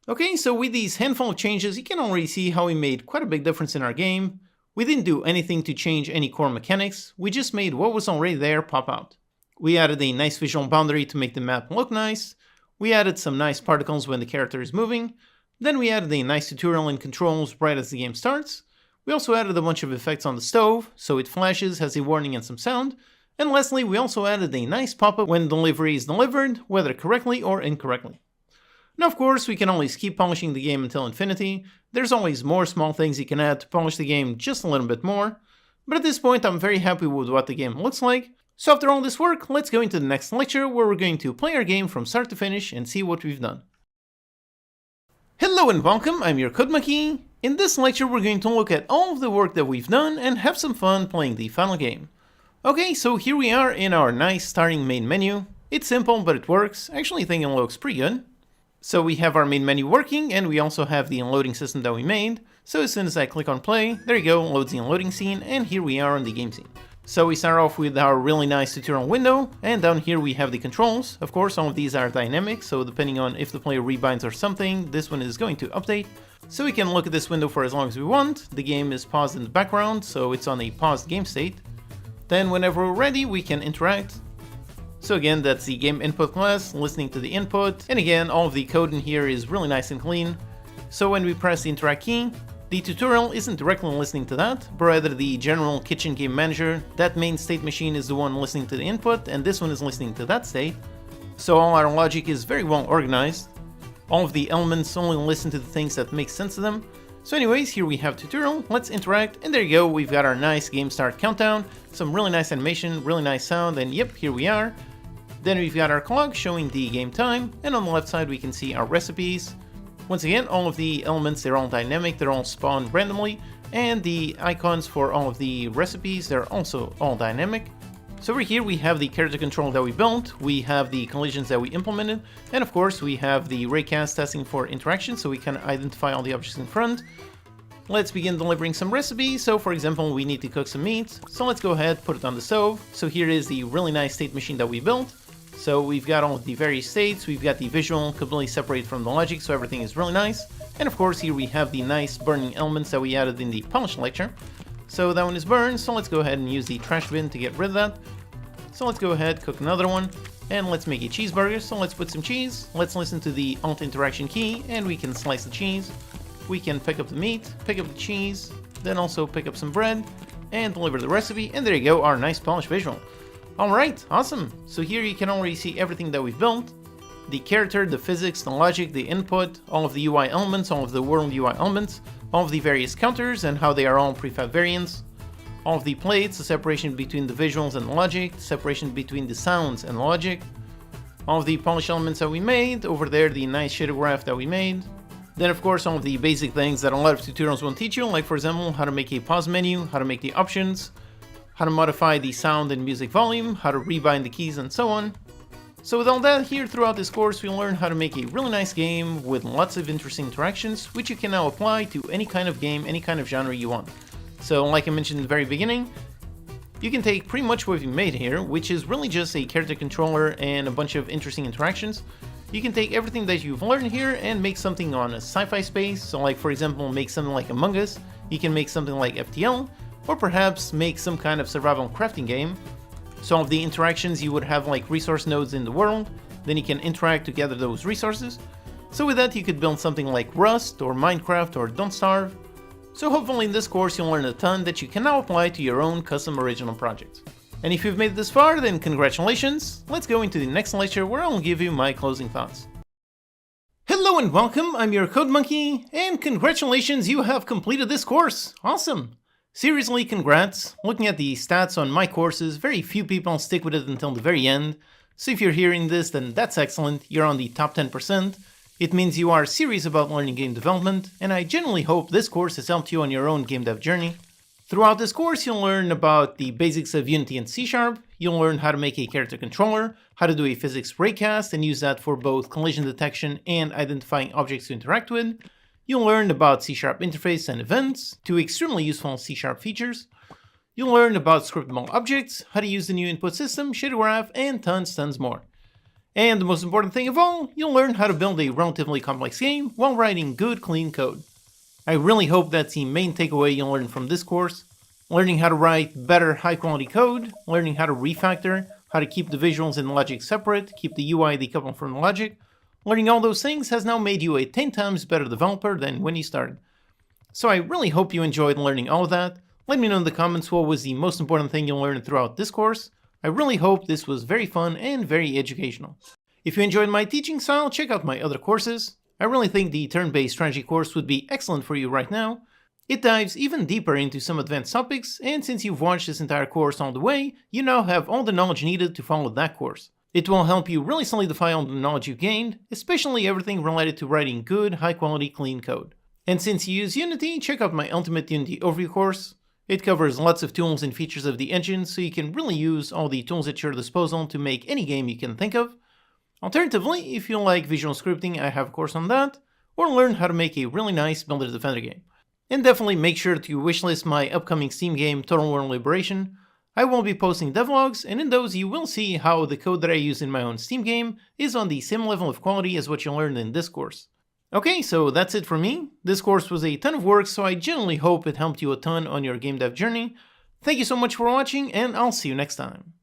S1: Okay, so with these handful of changes, you can already see how we made quite a big difference in our game. We didn't do anything to change any core mechanics. We just made what was already there pop out. We added a nice visual boundary to make the map look nice. We added some nice particles when the character is moving. Then we added a nice tutorial and controls right as the game starts. We also added a bunch of effects on the stove, so it flashes, has a warning and some sound. And lastly, we also added a nice pop-up when delivery is delivered, whether correctly or incorrectly. Now of course, we can always keep polishing the game until infinity. There's always more small things you can add to polish the game just a little bit more. But at this point, I'm very happy with what the game looks like. So after all this work, let's go into the next lecture where we're going to play our game from start to finish and see what we've done. Hello and welcome, I'm your Y2mate. In this lecture we're going to look at all of the work that we've done and have some fun playing the final game. Okay, so here we are in our nice starting main menu. It's simple but it works. Actually I think it looks pretty good. So we have our main menu working, and we also have the unloading system that we made. So as soon as I click on play, there you go, loads the unloading scene, and here we are on the game scene. So we start off with our really nice tutorial window, and down here we have the controls. Of course, all of these are dynamic, so depending on if the player rebinds or something, this one is going to update. So we can look at this window for as long as we want. The game is paused in the background, so it's on a paused game state. Then whenever we're ready, we can interact. So again, that's the game input class, listening to the input, and again, all of the code in here is really nice and clean. So when we press the interact key, the tutorial isn't directly listening to that, but rather the general kitchen game manager. That main state machine is the one listening to the input, and this one is listening to that state. So all our logic is very well organized. All of the elements only listen to the things that make sense to them. So anyways, here we have tutorial, let's interact, and there you go, we've got our nice game start countdown, some really nice animation, really nice sound, and yep, here we are. Then we've got our clock showing the game time, and on the left side we can see our recipes. Once again, all of the elements, they're all dynamic, they're all spawned randomly, and the icons for all of the recipes, they're also all dynamic. So over here we have the character control that we built, we have the collisions that we implemented, and of course we have the raycast testing for interaction, so we can identify all the objects in front. Let's begin delivering some recipes. So for example, we need to cook some meat, so let's go ahead, put it on the stove. So here is the really nice state machine that we built. So we've got all of the various states, we've got the visual completely separated from the logic, so everything is really nice. And of course here we have the nice burning elements that we added in the polish lecture. So that one is burned, so let's go ahead and use the trash bin to get rid of that. So let's go ahead, cook another one, and let's make a cheeseburger. So let's put some cheese, let's listen to the alt interaction key, and we can slice the cheese. We can pick up the meat, pick up the cheese, then also pick up some bread, and deliver the recipe, and there you go, our nice polished visual. Alright, awesome! So here you can already see everything that we've built. The character, the physics, the logic, the input, all of the UI elements, all of the world UI elements, all of the various counters and how they are all prefab variants, all of the plates, the separation between the visuals and the logic, the separation between the sounds and the logic, all of the polish elements that we made, over there the nice shader graph that we made. Then of course all of the basic things that a lot of tutorials won't teach you, like for example how to make a pause menu, how to make the options, how to modify the sound and music volume, how to rebind the keys and so on. So with all that, here throughout this course we'll learn how to make a really nice game with lots of interesting interactions, which you can now apply to any kind of game, any kind of genre you want. So like I mentioned in the very beginning, you can take pretty much what we've made here, which is really just a character controller and a bunch of interesting interactions. You can take everything that you've learned here and make something on a sci-fi space, so like for example make something like Among Us, you can make something like FTL, or perhaps make some kind of survival crafting game. Some of the interactions you would have like resource nodes in the world, then you can interact to gather those resources. So with that you could build something like Rust or Minecraft or Don't Starve. So hopefully in this course you'll learn a ton that you can now apply to your own custom original project. And if you've made it this far, then congratulations! Let's go into the next lecture where I'll give you my closing thoughts. Hello and welcome, I'm your Code Monkey, and congratulations, you have completed this course! Awesome! Seriously, congrats! Looking at the stats on my courses, very few people stick with it until the very end, so if you're hearing this, then that's excellent, you're on the top 10%. It means you are serious about learning game development, and I genuinely hope this course has helped you on your own game dev journey. Throughout this course, you'll learn about the basics of Unity and C#, you'll learn how to make a character controller, how to do a physics raycast and use that for both collision detection and identifying objects to interact with. You'll learn about C# interface and events, two extremely useful C# features. You'll learn about scriptable objects, how to use the new input system, shader graph, and tons more. And the most important thing of all, you'll learn how to build a relatively complex game while writing good, clean code. I really hope that's the main takeaway you'll learn from this course. Learning how to write better, high-quality code, learning how to refactor, how to keep the visuals and logic separate, keep the UI decoupled from the logic. Learning all those things has now made you a 10 times better developer than when you started. So I really hope you enjoyed learning all of that. Let me know in the comments what was the most important thing you'll learn throughout this course. I really hope this was very fun and very educational. If you enjoyed my teaching style, check out my other courses. I really think the turn-based strategy course would be excellent for you right now. It dives even deeper into some advanced topics, and since you've watched this entire course all the way, you now have all the knowledge needed to follow that course. It will help you really solidify all the knowledge you've gained, especially everything related to writing good, high-quality, clean code. And since you use Unity, check out my Ultimate Unity Overview course. It covers lots of tools and features of the engine, so you can really use all the tools at your disposal to make any game you can think of. Alternatively, if you like visual scripting, I have a course on that, or learn how to make a really nice Builder Defender game. And definitely make sure to wishlist my upcoming Steam game, Total War Liberation. I will be posting devlogs, and in those you will see how the code that I use in my own Steam game is on the same level of quality as what you learned in this course. Okay, so that's it for me. This course was a ton of work, so I genuinely hope it helped you a ton on your game dev journey. Thank you so much for watching, and I'll see you next time.